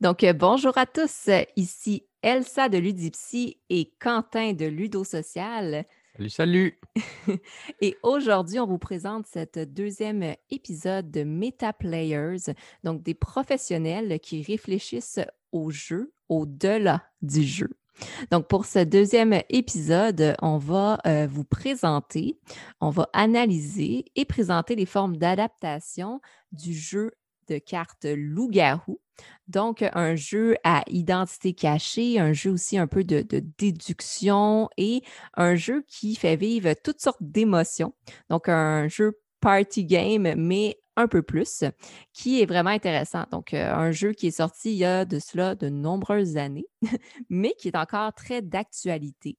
Bonjour à tous. Ici Elsa de Ludipsy et Quentin de Ludosocial. Salut, salut! Et aujourd'hui, on vous présente cette deuxième épisode de Meta Players, donc des professionnels qui réfléchissent au jeu, au-delà du jeu. Donc, pour ce deuxième épisode, on va vous présenter, on va analyser et présenter les formes d'adaptation du jeu de cartes Loup-garou. Donc, un jeu à identité cachée, un jeu aussi un peu de déduction et un jeu qui fait vivre toutes sortes d'émotions. Donc, un jeu party game, mais un peu plus, qui est vraiment intéressant. Donc, un jeu qui est sorti il y a de cela de nombreuses années mais qui est encore très d'actualité.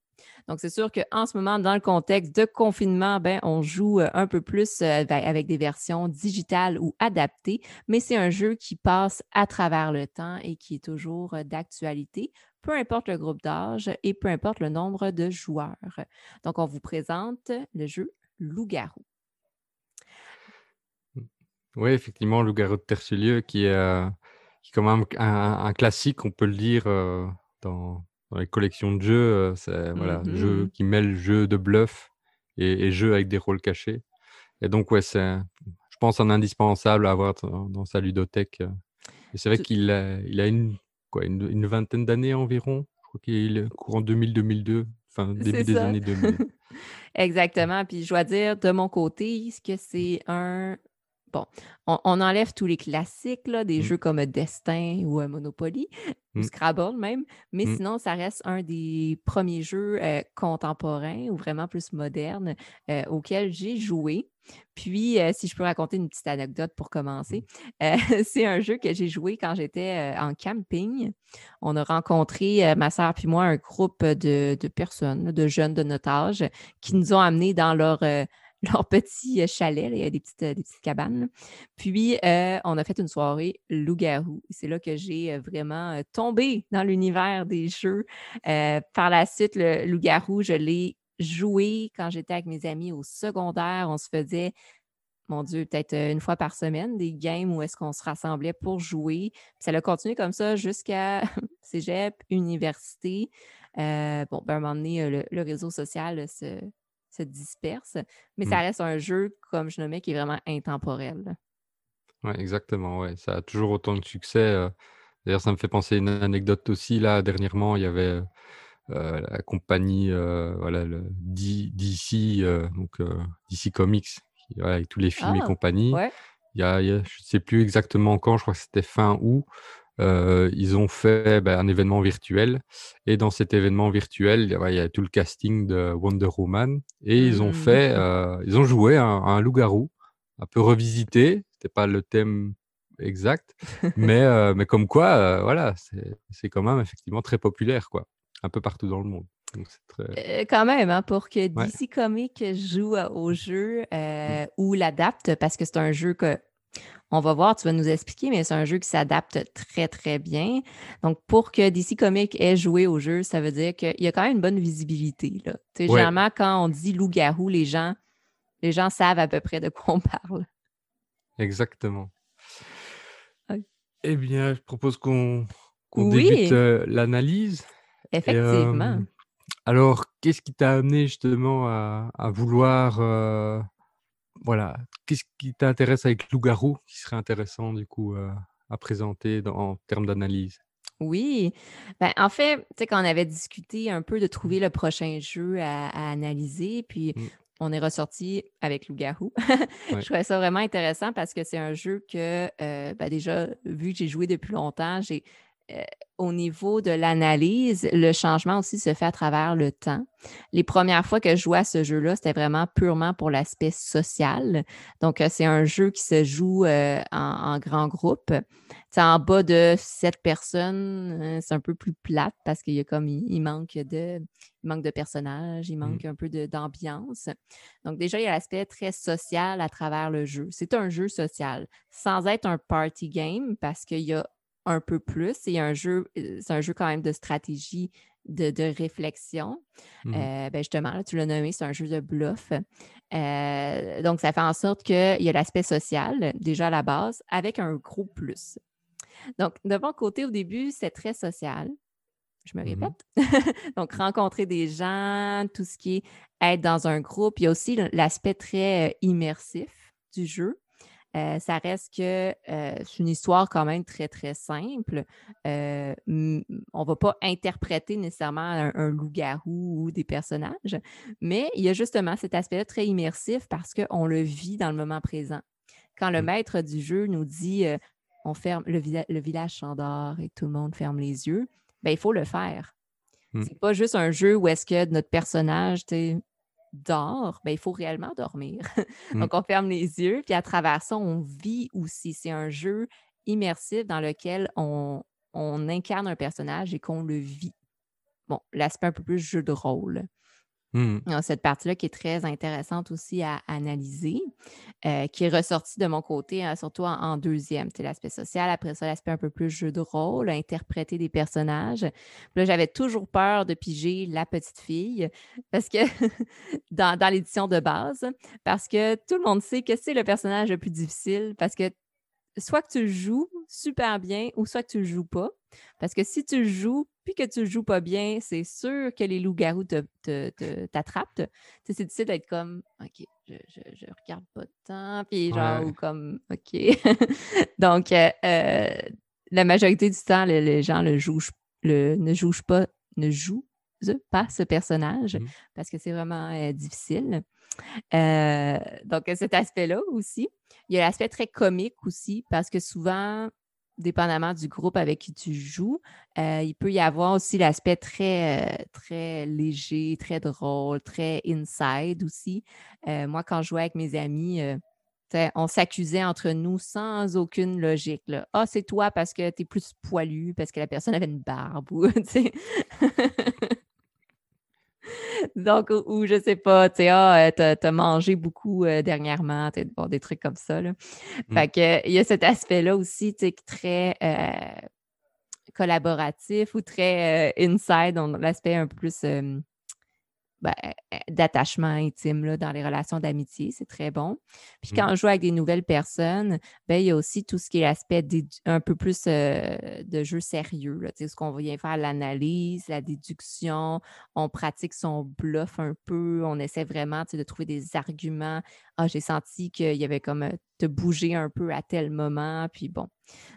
Donc, c'est sûr qu'en ce moment, dans le contexte de confinement, ben, on joue un peu plus avec des versions digitales ou adaptées, mais c'est un jeu qui passe à travers le temps et qui est toujours d'actualité, peu importe le groupe d'âge et peu importe le nombre de joueurs. Donc, on vous présente le jeu Loup-garou. Mmh. Oui, effectivement, Loup-garou de Terre-sur-Lieu qui est quand même un classique, on peut le dire, dans les collections de jeux, c'est voilà, jeu Mhm. qui mêle jeu de bluff et jeu avec des rôles cachés et donc ouais, c'est, je pense, un indispensable à avoir dans sa ludothèque, et c'est vrai Tout- qu'il a une vingtaine d'années environ. Je crois qu'il est courant 2000-2002, enfin C'est début des ça. années 2000. Exactement. Puis je dois dire, de mon côté, ce que c'est un bon, on enlève tous les classiques là, des Mmh, jeux comme Destin ou Monopoly ou mmh, Scrabble même, mais mmh, sinon, ça reste un des premiers jeux contemporains ou vraiment plus modernes auxquels j'ai joué. Puis, si je peux raconter une petite anecdote pour mmh, commencer, euh, c'est un jeu que j'ai joué quand j'étais en camping. On a rencontré, ma sœur puis moi, un groupe de personnes, là, de jeunes de notre âge, qui mmh. nous ont amenés dans leur, leur petit chalet. Là, il y a des petites cabanes. Là. Puis, on a fait une soirée loup-garou. C'est là que j'ai vraiment tombé dans l'univers des jeux. Par la suite, le loup-garou, je l'ai joué quand j'étais avec mes amis au secondaire. On se faisait, mon Dieu, peut-être une fois par semaine, des games où est-ce qu'on se rassemblait pour jouer. Puis ça a continué comme ça jusqu'à cégep, université. Bon, ben, à un moment donné, le réseau social se disperse, mais ça Mmh. reste un jeu, comme je nommais, qui est vraiment intemporel. Là. Ouais, exactement, ouais, ça a toujours autant de succès, d'ailleurs, ça me fait penser à une anecdote aussi, là, dernièrement, il y avait, la compagnie, voilà, le DC, donc DC Comics, qui voilà, avec tous les films et Ah, compagnie. ouais. Il y a je sais plus exactement quand, je crois que c'était fin août, ils ont fait, bah, un événement virtuel et dans cet événement virtuel, il y a tout le casting de Wonder Woman et Mmh. ils ont joué un loup-garou, un peu revisité. C'était pas le thème exact, mais comme quoi, voilà, c'est quand même effectivement très populaire, quoi, un peu partout dans le monde. Donc c'est très Quand même, hein, pour que ouais. DC Comics joue au jeu Mmh. ou l'adapte, parce que c'est un jeu que on va voir, tu vas nous expliquer, mais c'est un jeu qui s'adapte très, très bien. Donc, pour que DC Comics ait joué au jeu, ça veut dire qu'il y a quand même une bonne visibilité, là. Tu sais, Ouais, généralement, quand on dit loup-garou, les gens savent à peu près de quoi on parle. exactement. OK. Eh bien, je propose qu'on débute, Oui, l'analyse et effectivement. alors qu'est-ce qui t'a amené justement à vouloir, voilà, qu'est-ce qui t'intéresse avec Loup-garou qui serait intéressant du coup, à présenter en termes d'analyse? Oui. Ben, en fait, tu sais, quand on avait discuté un peu de trouver le prochain jeu à analyser, puis Mmh, on est ressorti avec Loup-garou. Je ouais, trouvais ça vraiment intéressant parce que c'est un jeu que, ben, déjà, vu que j'ai joué depuis longtemps, heu, au niveau de l'analyse, le changement aussi se fait à travers le temps. Les premières fois que je jouais à ce jeu-là, c'était vraiment purement pour l'aspect social. Donc, c'est un jeu qui se joue, en grand groupe. C'est en bas de 7 personnes, c'est un peu plus plate parce qu'il y a comme il manque de personnages, il mmh, manque un peu d'ambiance. Donc déjà, il y a l'aspect très social à travers le jeu. C'est un jeu social, sans être un party game parce qu'il y a un peu plus. C'est un jeu quand même de stratégie, de réflexion. mmh. Ben justement, là, tu l'as nommé, c'est un jeu de bluff. Donc, ça fait en sorte qu'il y a l'aspect social, déjà à la base, avec un gros plus. Donc, de mon côté, au début, c'est très social. Je me Mmh. répète. Donc, rencontrer des gens, tout ce qui est être dans un groupe. Il y a aussi l'aspect très immersif du jeu. Ça reste que c'est une histoire quand même très, très simple. On ne va pas interpréter nécessairement un loup-garou ou des personnages, mais il y a justement cet aspect-là très immersif parce qu'on le vit dans le moment présent. Quand le Mmh. maître du jeu nous dit on ferme le village s'endort et tout le monde ferme les yeux, ben, il faut le faire. Mmh. C'est pas juste un jeu où est-ce que notre personnage, tu sais, dort, ben, il faut réellement dormir. Mmh. Donc, on ferme les yeux, puis à travers ça, on vit aussi. C'est un jeu immersif dans lequel on incarne un personnage et qu'on le vit. Bon, l'aspect un peu plus jeu de rôle. Mmh. Il y a cette partie-là qui est très intéressante aussi à analyser, qui est ressortie de mon côté, hein, surtout en deuxième. C'est l'aspect social, après ça, l'aspect un peu plus jeu de rôle, interpréter des personnages. Puis là, j'avais toujours peur de piger la petite fille parce que dans l'édition de base, parce que tout le monde sait que c'est le personnage le plus difficile parce que soit que tu joues super bien ou soit que tu le joues pas. Parce que si tu le joues puis que tu le joues pas bien, c'est sûr que les loups-garous t'attrapent. Tu sais, c'est difficile d'être comme OK, je regarde pas de temps, puis genre, Ouais. ou comme OK. Donc, la majorité du temps, les gens ne jouent pas ce personnage Mmh. parce que c'est vraiment difficile. Donc, cet aspect-là aussi. Il y a l'aspect très comique aussi, parce que souvent, dépendamment du groupe avec qui tu joues, il peut y avoir aussi l'aspect très, très léger, très drôle, très inside aussi. Moi, quand je jouais avec mes amis, tu sais, on s'accusait entre nous sans aucune logique, là. Ah, c'est toi parce que tu es plus poilu, parce que la personne avait une barbe ou, tu sais. Donc, ou je sais pas, tu sais, t'as mangé beaucoup dernièrement, bon, des trucs comme ça, là. Mmh. Fait que, il y a cet aspect-là aussi, tu sais, très collaboratif ou très inside, l'aspect un peu plus ben, d'attachement intime là, dans les relations d'amitié, c'est très bon. Puis Mmh. quand on joue avec des nouvelles personnes, ben, il y a aussi tout ce qui est l'aspect un peu plus de jeu sérieux, là, tu sais, ce qu'on vient faire l'analyse, la déduction, on pratique son bluff un peu, on essaie vraiment tu sais, de trouver des arguments. Ah, j'ai senti qu'il y avait comme te bouger un peu à tel moment, puis bon.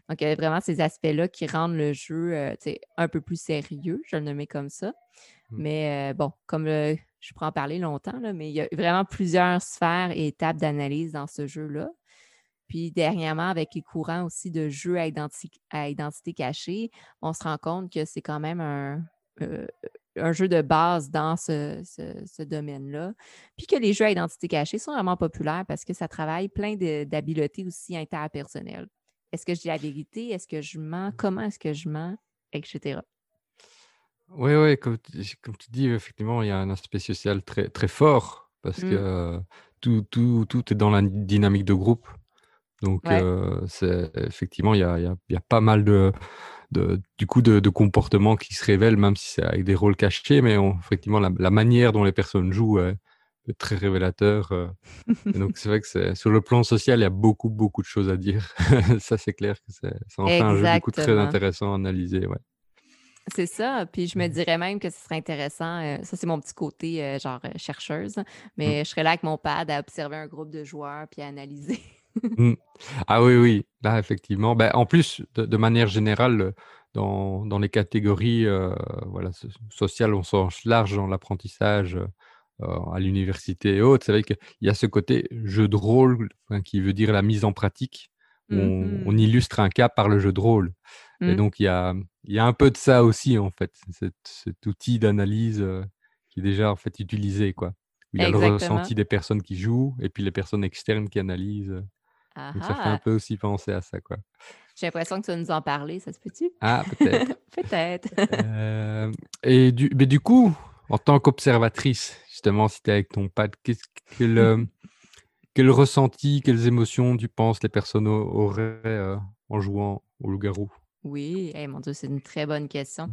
Donc, il y a vraiment ces aspects-là qui rendent le jeu tu sais, un peu plus sérieux, je le nommais comme ça. Mmh. Mais bon, comme je pourrais en parler longtemps, là, mais il y a vraiment plusieurs sphères et étapes d'analyse dans ce jeu-là. Puis dernièrement, avec les courants aussi de jeux à identité cachée, on se rend compte que c'est quand même euh, un jeu de base dans ce domaine-là. Puis que les jeux à identité cachée sont vraiment populaires parce que ça travaille plein d'habiletés aussi interpersonnelles. Est-ce que je dis la vérité? Est-ce que je mens? Comment est-ce que je mens? Etc. Ouais, ouais, comme tu dis, effectivement, il y a un aspect social très très fort parce que, Mm. tout est dans la dynamique de groupe. Donc, Ouais, c'est effectivement, il y a pas mal de comportements qui se révèlent, même si c'est avec des rôles cachés, mais effectivement, la manière dont les personnes jouent est très révélateur, et donc c'est vrai que c'est sur le plan social, il y a beaucoup, beaucoup de choses à dire. Ça, c'est clair que ça en fait un jeu, du coup, très exactement. intéressant à analyser, ouais. C'est ça, puis je me Mmh. dirais même que ce serait intéressant, ça c'est mon petit côté, genre, chercheuse, Mmh. mais je serais là avec mon pad à observer un groupe de joueurs puis à analyser. Mmh. Ah oui, oui, là, effectivement. Bah, en plus, de manière générale, dans les catégories, voilà, sociales au sens large, dans l'apprentissage, à l'université et autres, c'est vrai qu'il y a ce côté jeu de rôle, enfin, qui veut dire la mise en pratique, où on Mmh. illustre un cas par le jeu de rôle, et Mmh. donc il y a un peu de ça aussi, en fait, cet outil d'analyse, qui est déjà, en fait, utilisé, quoi. Il y a le Exactement. ressenti des personnes qui jouent et puis les personnes externes qui analysent. Ah Donc ça fait un ah! peu aussi penser à ça, quoi. J'ai l'impression que tu vas nous en parler, ça se peut-tu? Ah, peut-être. Peut-être. Hem Et du coup, en tant qu'observatrice, justement, si tu es avec ton pad, quel ressenti, quelles émotions tu penses les personnes auraient, en jouant au loup-garou? Oui, eh mon Dieu, c'est une très bonne question.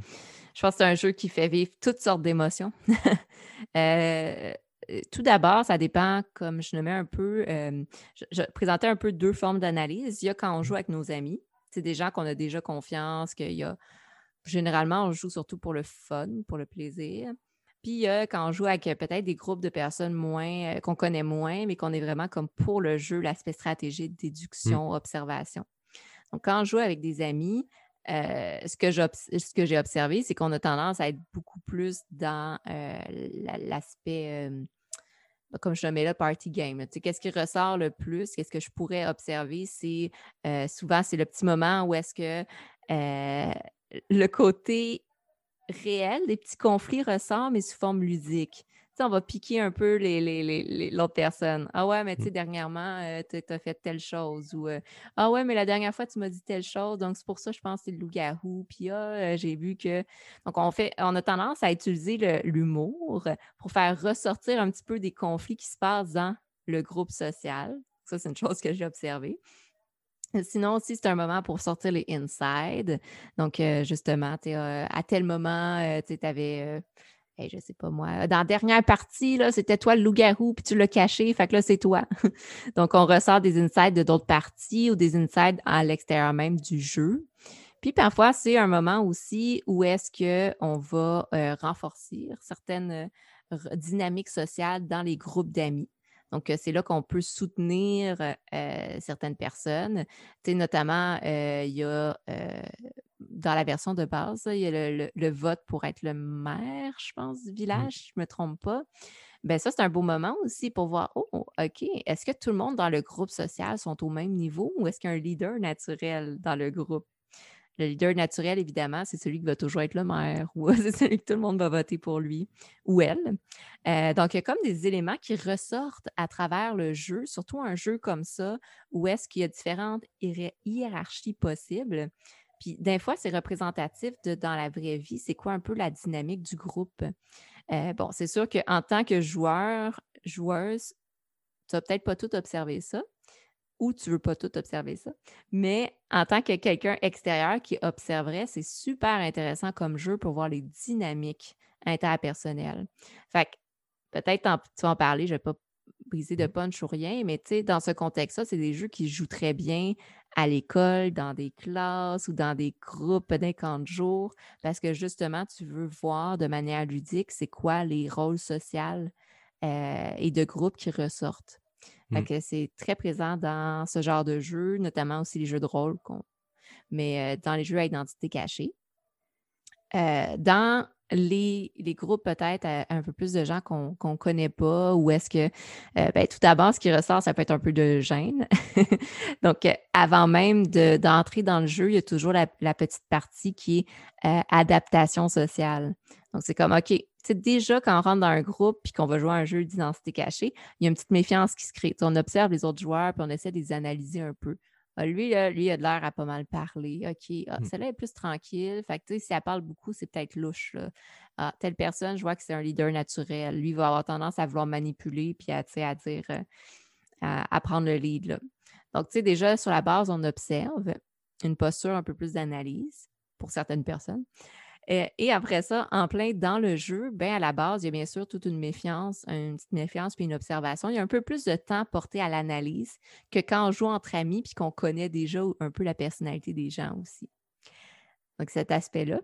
Je pense que c'est un jeu qui fait vivre toutes sortes d'émotions. Heu, tout d'abord, ça dépend, comme je nommais un peu, je présentais un peu 2 formes d'analyse. Il y a quand on Mmh. joue avec nos amis. C'est des gens qu'on a déjà confiance, qu'il y a généralement, on joue surtout pour le fun, pour le plaisir. Puis quand on joue avec peut-être des groupes de personnes moins qu'on connaît moins, mais qu'on est vraiment comme pour le jeu, l'aspect stratégique, Mmh. déduction, observation. Donc, quand on joue avec des amis, ce que j'ai observé, c'est qu'on a tendance à être beaucoup plus dans l'aspect, comme je le mets là, party game. Là. Tu sais, qu'est-ce qui ressort le plus? Qu'est-ce que je pourrais observer? C'est souvent, c'est le petit moment où est-ce que euh, le côté réel, des petits conflits ressortent, mais sous forme ludique. Tu sais, on va piquer un peu l'autre personne. Ah ouais, mais tu Mmh. sais, dernièrement, tu as fait telle chose. Ou ah ouais, mais la dernière fois, tu m'as dit telle chose. Donc, c'est pour ça, je pense que c'est le loup-garou. Puis j'ai vu que. Donc, on a tendance à utiliser l'humour pour faire ressortir un petit peu des conflits qui se passent dans le groupe social. Ça, c'est une chose que j'ai observée. Sinon aussi, c'est un moment pour sortir les inside. Donc, justement, à tel moment, tu avais, je sais pas moi, dans la dernière partie, là, c'était toi le loup-garou, puis tu l'as caché, fait que là, c'est toi. Donc, on ressort des insides de d'autres parties ou des insides à l'extérieur même du jeu. Puis parfois, c'est un moment aussi où est-ce qu'on va renforcer certaines dynamiques sociales dans les groupes d'amis. Donc, c'est là qu'on peut soutenir certaines personnes. Tu sais, notamment, il y a dans la version de base, là, il y a le vote pour être le maire, je pense, du Mmh. village, si je ne me trompe pas. Bien, ça, c'est un beau moment aussi pour voir, oh, OK, est-ce que tout le monde dans le groupe social sont au même niveau ou est-ce qu'il y a un leader naturel dans le groupe? Le leader naturel, évidemment, c'est celui qui va toujours être le maire ou c'est celui que tout le monde va voter pour lui ou elle. Donc, il y a comme des éléments qui ressortent à travers le jeu, surtout un jeu comme ça, où est-ce qu'il y a différentes hiérarchies possibles. Puis, des fois, c'est représentatif de dans la vraie vie, c'est quoi un peu la dynamique du groupe. Bon, c'est sûr qu'en tant que joueuse, tu n'as peut-être pas tout observé ça, ou tu ne veux pas tout observer ça. Mais en tant que quelqu'un extérieur qui observerait, c'est super intéressant comme jeu pour voir les dynamiques interpersonnelles. Fait que peut-être tu vas en parler, je ne vais pas briser de Mmh. punch ou rien, mais tu sais, dans ce contexte-là, c'est des jeux qui jouent très bien à l'école, dans des classes ou dans des groupes d'un camp de jour, parce que justement, tu veux voir de manière ludique c'est quoi les rôles sociaux et de groupe qui ressortent. Fait Mmh. que c'est très présent dans ce genre de jeu, notamment aussi les jeux de rôle, mais dans les jeux à identité cachée. Dans les groupes peut-être un peu plus de gens qu'on ne connaît pas, ou est-ce que, ben, tout d'abord, ce qui ressort, ça peut être un peu de gêne. Donc, avant même d'entrer dans le jeu, il y a toujours la petite partie qui est adaptation sociale. Donc, c'est comme, OK, tu sais, déjà, quand on rentre dans un groupe puis qu'on va jouer à un jeu d'identité cachée, il y a une petite méfiance qui se crée. Tu sais, on observe les autres joueurs puis on essaie de les analyser un peu. Ah, lui, là, lui, il a de l'air à pas mal parler. OK, Mmh. celle-là est plus tranquille. Fait que, tu sais, si elle parle beaucoup, c'est peut-être louche, là. Ah, telle personne, je vois que c'est un leader naturel. Lui, il va avoir tendance à vouloir manipuler puis à, tu sais, à dire, à prendre le lead, là. Donc, tu sais, déjà, sur la base, on observe une posture un peu plus d'analyse pour certaines personnes. Et après ça, en plein dans le jeu, ben à la base, il y a bien sûr toute une petite méfiance puis une observation. Il y a un peu plus de temps porté à l'analyse que quand on joue entre amis puis qu'on connaît déjà un peu la personnalité des gens aussi. Donc, cet aspect-là.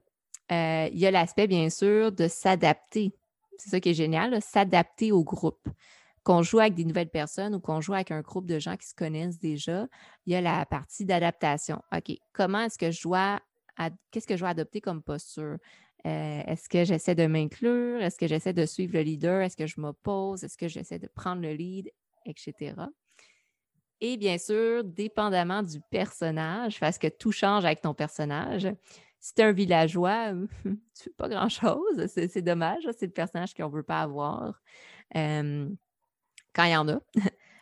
Il y a l'aspect, bien sûr, de s'adapter. C'est ça qui est génial, là, s'adapter au groupe. Qu'on joue avec des nouvelles personnes ou qu'on joue avec un groupe de gens qui se connaissent déjà, il y a la partie d'adaptation. OK, comment est-ce que qu'est-ce que je dois adopter comme posture? Est-ce que j'essaie de m'inclure? Est-ce que j'essaie de suivre le leader? Est-ce que je m'oppose? Est-ce que j'essaie de prendre le lead? Etc. Et bien sûr, dépendamment du personnage, parce que tout change avec ton personnage. Si tu es un villageois, tu ne fais pas grand-chose. C'est dommage, là, c'est le personnage qu'on ne veut pas avoir. Euh, Quand il y en a.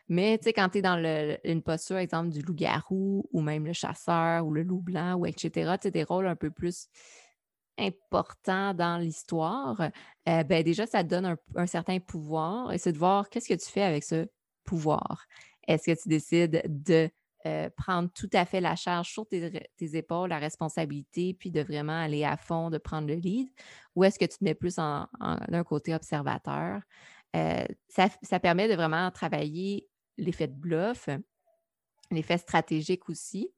Mais tu sais, quand tu es dans une posture, exemple, du loup-garou ou même le chasseur ou le loup blanc ou etc., tu sais, des rôles un peu plus importants dans l'histoire, ben déjà, ça te donne un certain pouvoir et c'est de voir qu'est-ce que tu fais avec ce pouvoir. Est-ce que tu décides de prendre tout à fait la charge sur tes épaules, la responsabilité, puis de vraiment aller à fond, de prendre le lead, ou est-ce que tu te mets plus d'un côté observateur? Ça permet de vraiment travailler l'effet de bluff, l'effet stratégique aussi.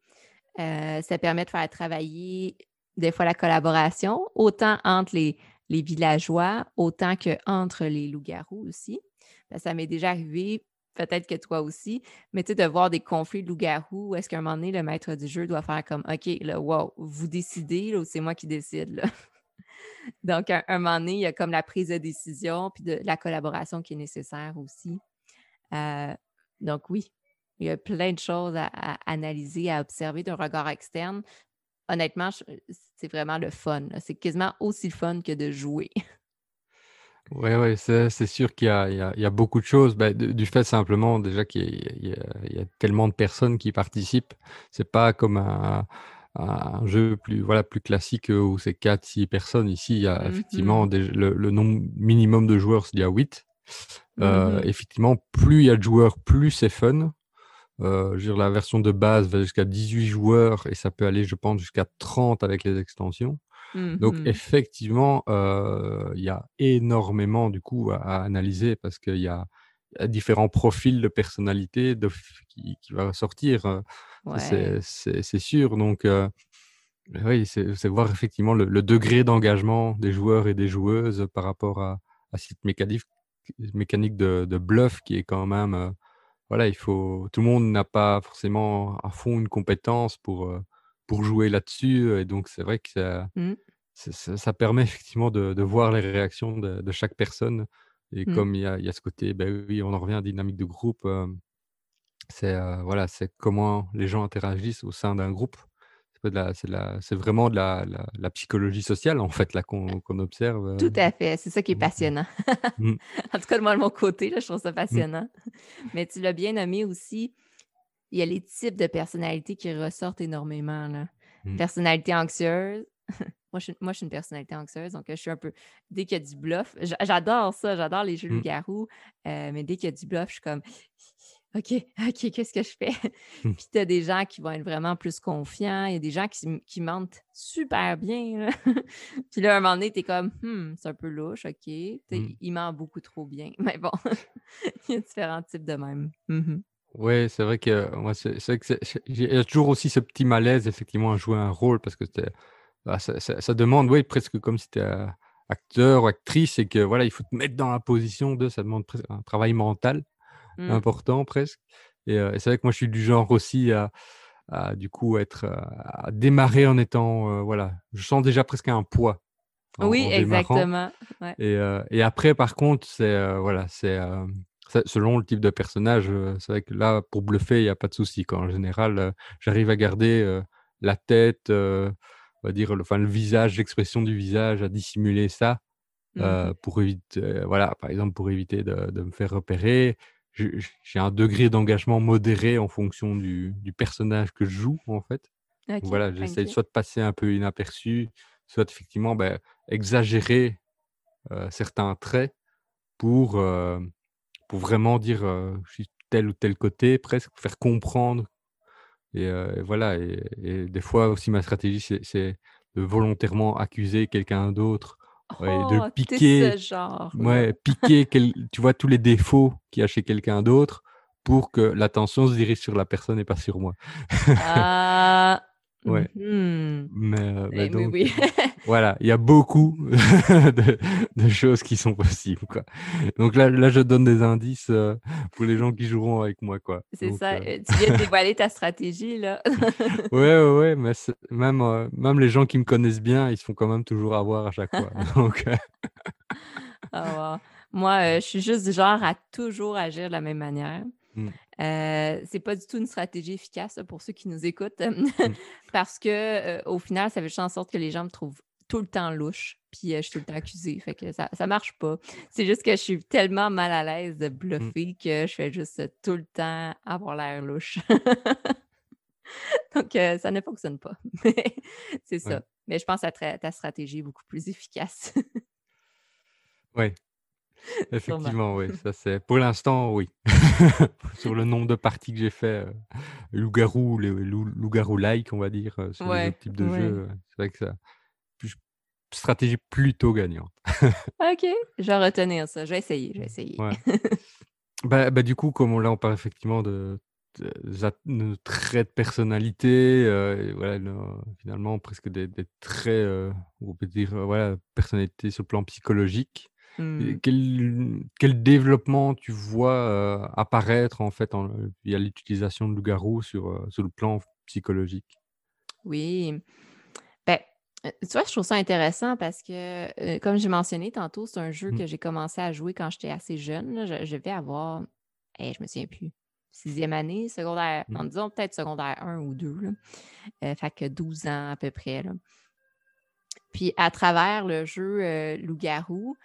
Ça permet de faire travailler des fois la collaboration, autant entre les villageois, autant qu'entre les loups-garous aussi. Ça m'est déjà arrivé, peut-être que toi aussi, mais tu sais, de voir des conflits de loups-garous où est-ce qu'à un moment donné, le maître du jeu doit faire comme OK, là, wow, vous décidez là, ou c'est moi qui décide, là. Donc, un moment donné, il y a comme la prise de décision puis de la collaboration qui est nécessaire aussi. Euh, donc, oui, il y a plein de choses à analyser, à observer d'un regard externe. Honnêtement, c'est vraiment le fun, là. C'est quasiment aussi le fun que de jouer. Ouais, ouais, c'est sûr qu'il y a beaucoup de choses, bah, du fait simplement déjà qu'il y a tellement de personnes qui participent. C'est pas comme un jeu plus, voilà, plus classique, où c'est 4 6 personnes. Ici, il y a effectivement Mhm. le nombre minimum de joueurs, il y a 8. Mhm. Effectivement, plus il y a de joueurs, plus c'est fun. Je veux dire, la version de base va jusqu'à 18 joueurs et ça peut aller, je pense, jusqu'à 30 avec les extensions. Donc Mhm. effectivement, il y a énormément du coup à analyser parce qu'il y a différents profils de personnalité qui va ressortir, ça Ouais. c'est sûr. Donc oui, c'est voir effectivement le degré d'engagement des joueurs et des joueuses par rapport à cette mécanique de bluff qui est quand même, voilà, il faut tout le monde n'a pas forcément à fond une compétence pour jouer là-dessus, et donc c'est vrai que Mm. ça permet effectivement de voir les réactions de chaque personne, et Mm. comme il y a ce côté, ben oui, on en revient à dynamique de groupe, voilà, c'est comment les gens interagissent au sein d'un groupe. C'est vraiment de la psychologie sociale, en fait, là, qu'on observe, Tout à fait, c'est ça qui est donc passionnant. mmh, En tout cas, moi, de mon côté, là, je trouve ça mmh, passionnant. Mais tu l'as bien nommé aussi, il y a les types de personnalités qui ressortent énormément, là. mmh, Personnalité anxieuse. Moi, je suis une personnalité anxieuse, donc je suis un peu dès qu'il y a du bluff, j'adore ça, j'adore les jeux mmh, loup-garou, mais dès qu'il y a du bluff, je suis comme: «OK, OK, qu'est-ce que je fais?» mmh, Puis tu as des gens qui vont être vraiment plus confiants, il y a des gens qui mentent super bien, là. Puis là, à un moment donné, tu es comme: c'est un peu louche, OK». Tu sais, mmh. il ment beaucoup trop bien, mais bon, il y a différents types de même. Mmh. Ouais, c'est vrai que moi, c'est vrai que il y a toujours aussi ce petit malaise effectivement à jouer un rôle parce que ça demande, oui, presque comme si tu es acteur ou actrice, et que voilà, il faut te mettre dans la position de ça demande presque un travail mental Mmh. important presque, et c'est vrai que moi je suis du genre aussi à du coup être, à démarrer en étant, voilà, je sens déjà presque un poids Oui, en démarrant, exactement. Ouais. et après par contre c'est, voilà, selon le type de personnage, c'est vrai que là pour bluffer il y a pas de souci quoi. En général, j'arrive à garder, la tête, on va dire le visage, l'expression du visage, à dissimuler ça, Mmh. pour éviter, voilà, par exemple, pour éviter de me faire repérer. J'ai un degré d'engagement modéré en fonction du personnage que je joue, en fait. Donc OK, voilà, j'essaye OK. soit de passer un peu inaperçu, soit effectivement, exagérer, certains traits pour, pour vraiment dire, je suis tel ou tel côté, presque faire comprendre, et voilà, et des fois aussi ma stratégie, c'est de volontairement accuser quelqu'un d'autre, ouais, et de le Oh, tu ce piquer. genre-là. Ouais, piquer tu vois, tous les défauts qu'il y a chez quelqu'un d'autre pour que l'attention se dirige sur la personne et pas sur moi. Ah! Ouais, Mmh. mais Mais donc oui. voilà, il y a beaucoup de choses qui sont possibles, quoi. Donc là, je donne des indices, pour les gens qui joueront avec moi, quoi. C'est Donc ça, tu viens de dévoiler ta stratégie, là. ouais, ouais, ouais, mais même les gens qui me connaissent bien, ils se font quand même toujours avoir à chaque fois. Donc Ah wow. Moi, je suis juste du genre à toujours agir de la même manière. mmh, C'est pas du tout une stratégie efficace, là, pour ceux qui nous écoutent, mmh, parce que, au final, ça fait juste en sorte que les gens me trouvent tout le temps louche, puis, je suis tout le temps accusée, fait que ça marche pas. C'est juste que je suis tellement mal à l'aise de mmh, bluffer que je fais juste, tout le temps avoir l'air louche. Donc, ça ne fonctionne pas. Mais c'est ouais, ça. Mais je pense que ta stratégie est beaucoup plus efficace. ouais. Sûrement. Effectivement, oui, ça c'est pour l'instant, oui. Sur le nombre de parties que j'ai fait, loup-garou, les loup-garou-like, on va dire, sur les Ouais, autres types de ouais. jeux, c'est vrai que ça plus stratégie plutôt gagnante. OK, je vais retenir ça. Je vais essayer, je vais essayer. Ouais. Du coup, comme on là, on parle effectivement de nos traits de personnalité, et voilà, finalement presque des traits, on peut dire, voilà, personnalité sur le plan psychologique. Et Mmh. quel développement tu vois, apparaître en fait via l'utilisation de loup-garou sur le plan psychologique? Oui. Ben, tu vois, je trouve ça intéressant parce que, comme j'ai mentionné tantôt, c'est un jeu Mmh. que j'ai commencé à jouer quand j'étais assez jeune, là. Je vais avoir, je me souviens plus, sixième année, secondaire, Mmh. non, disons peut-être secondaire un ou 2 là. Fait que 12 ans à peu près, là. Puis à travers le jeu, Loup-garou,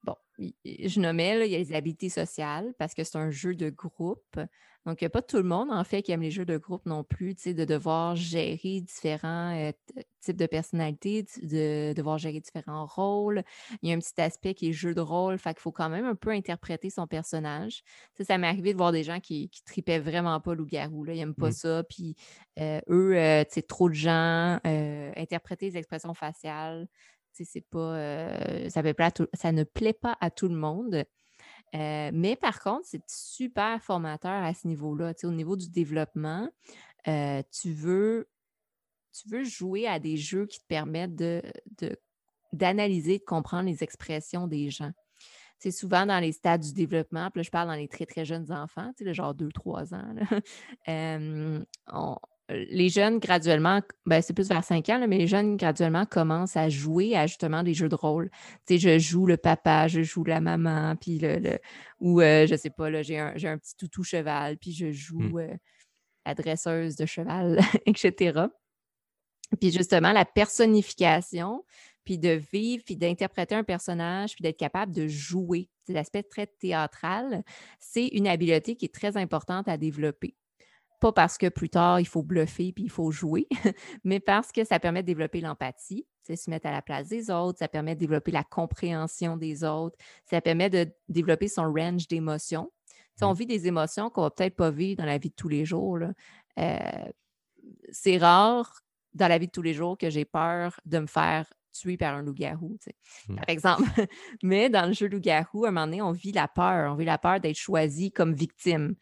bon, je nommais, là, il y a les habiletés sociales parce que c'est un jeu de groupe. Donc, il y a pas tout le monde, en fait, qui aime les jeux de groupe non plus, tu sais, de devoir gérer différents types de personnalités, de devoir gérer différents rôles. Il y a un petit aspect qui est jeu de rôle, fait qu'il faut quand même un peu interpréter son personnage. Tu sais, ça m'est arrivé de voir des gens qui tripaient vraiment pas Loup-garou, là, ils n'aiment pas Mmh. ça. Puis eux, tu sais, trop de gens, interpréter les expressions faciales, tu sais, c'est pas, ça ne plaît pas à tout le monde. Mais par contre, c'est super formateur à ce niveau-là. Tu sais, au niveau du développement, tu veux jouer à des jeux qui te permettent de d'analyser, de comprendre les expressions des gens. C'est souvent dans les stades du développement, puis là, je parle dans les très, très jeunes enfants, tu sais, le genre 2 3 ans, là. On les jeunes graduellement, ben, c'est plus vers 5 ans, là, mais les jeunes graduellement commencent à jouer à justement des jeux de rôle. Tu sais, je joue le papa, je joue la maman, puis ou je sais pas, là, j'ai un petit toutou cheval, puis je Mmh. joue, la dresseuse de cheval, et cetera. Puis justement, la personnification, puis de vivre, puis d'interpréter un personnage, puis d'être capable de jouer. C'est l'aspect très théâtral. C'est une habileté qui est très importante à développer. Pas parce que plus tard, il faut bluffer puis il faut jouer, mais parce que ça permet de développer l'empathie, tu sais, se mettre à la place des autres, ça permet de développer la compréhension des autres, ça permet de développer son range d'émotions. Tu sais, on Mmh. vit des émotions qu'on va peut-être pas vivre dans la vie de tous les jours, là. C'est rare dans la vie de tous les jours que j'ai peur de me faire tuer par un loup-garou, tu sais, Mmh. par exemple. Mais dans le jeu loup-garou, à un moment donné, on vit la peur. On vit la peur d'être choisi comme victime.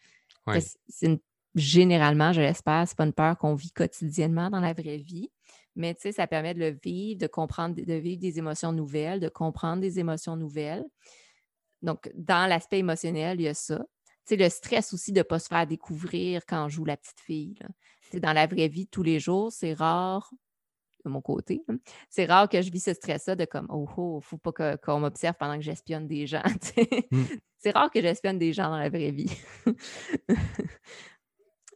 Que Ouais. généralement, je l'espère, c'est pas une peur qu'on vit quotidiennement dans la vraie vie. Mais tu sais, ça permet de le vivre, de comprendre, de vivre des émotions nouvelles, de comprendre des émotions nouvelles. Donc, dans l'aspect émotionnel, il y a ça. Tu sais, le stress aussi de ne pas se faire découvrir quand on joue la petite fille, là. Tu sais, dans la vraie vie de tous les jours, c'est rare, de mon côté, hein, c'est rare que je vis ce stress-là de comme oh, oh, faut pas qu'on m'observe pendant que j'espionne des gens. Tu sais. Mmh. C'est rare que j'espionne des gens dans la vraie vie.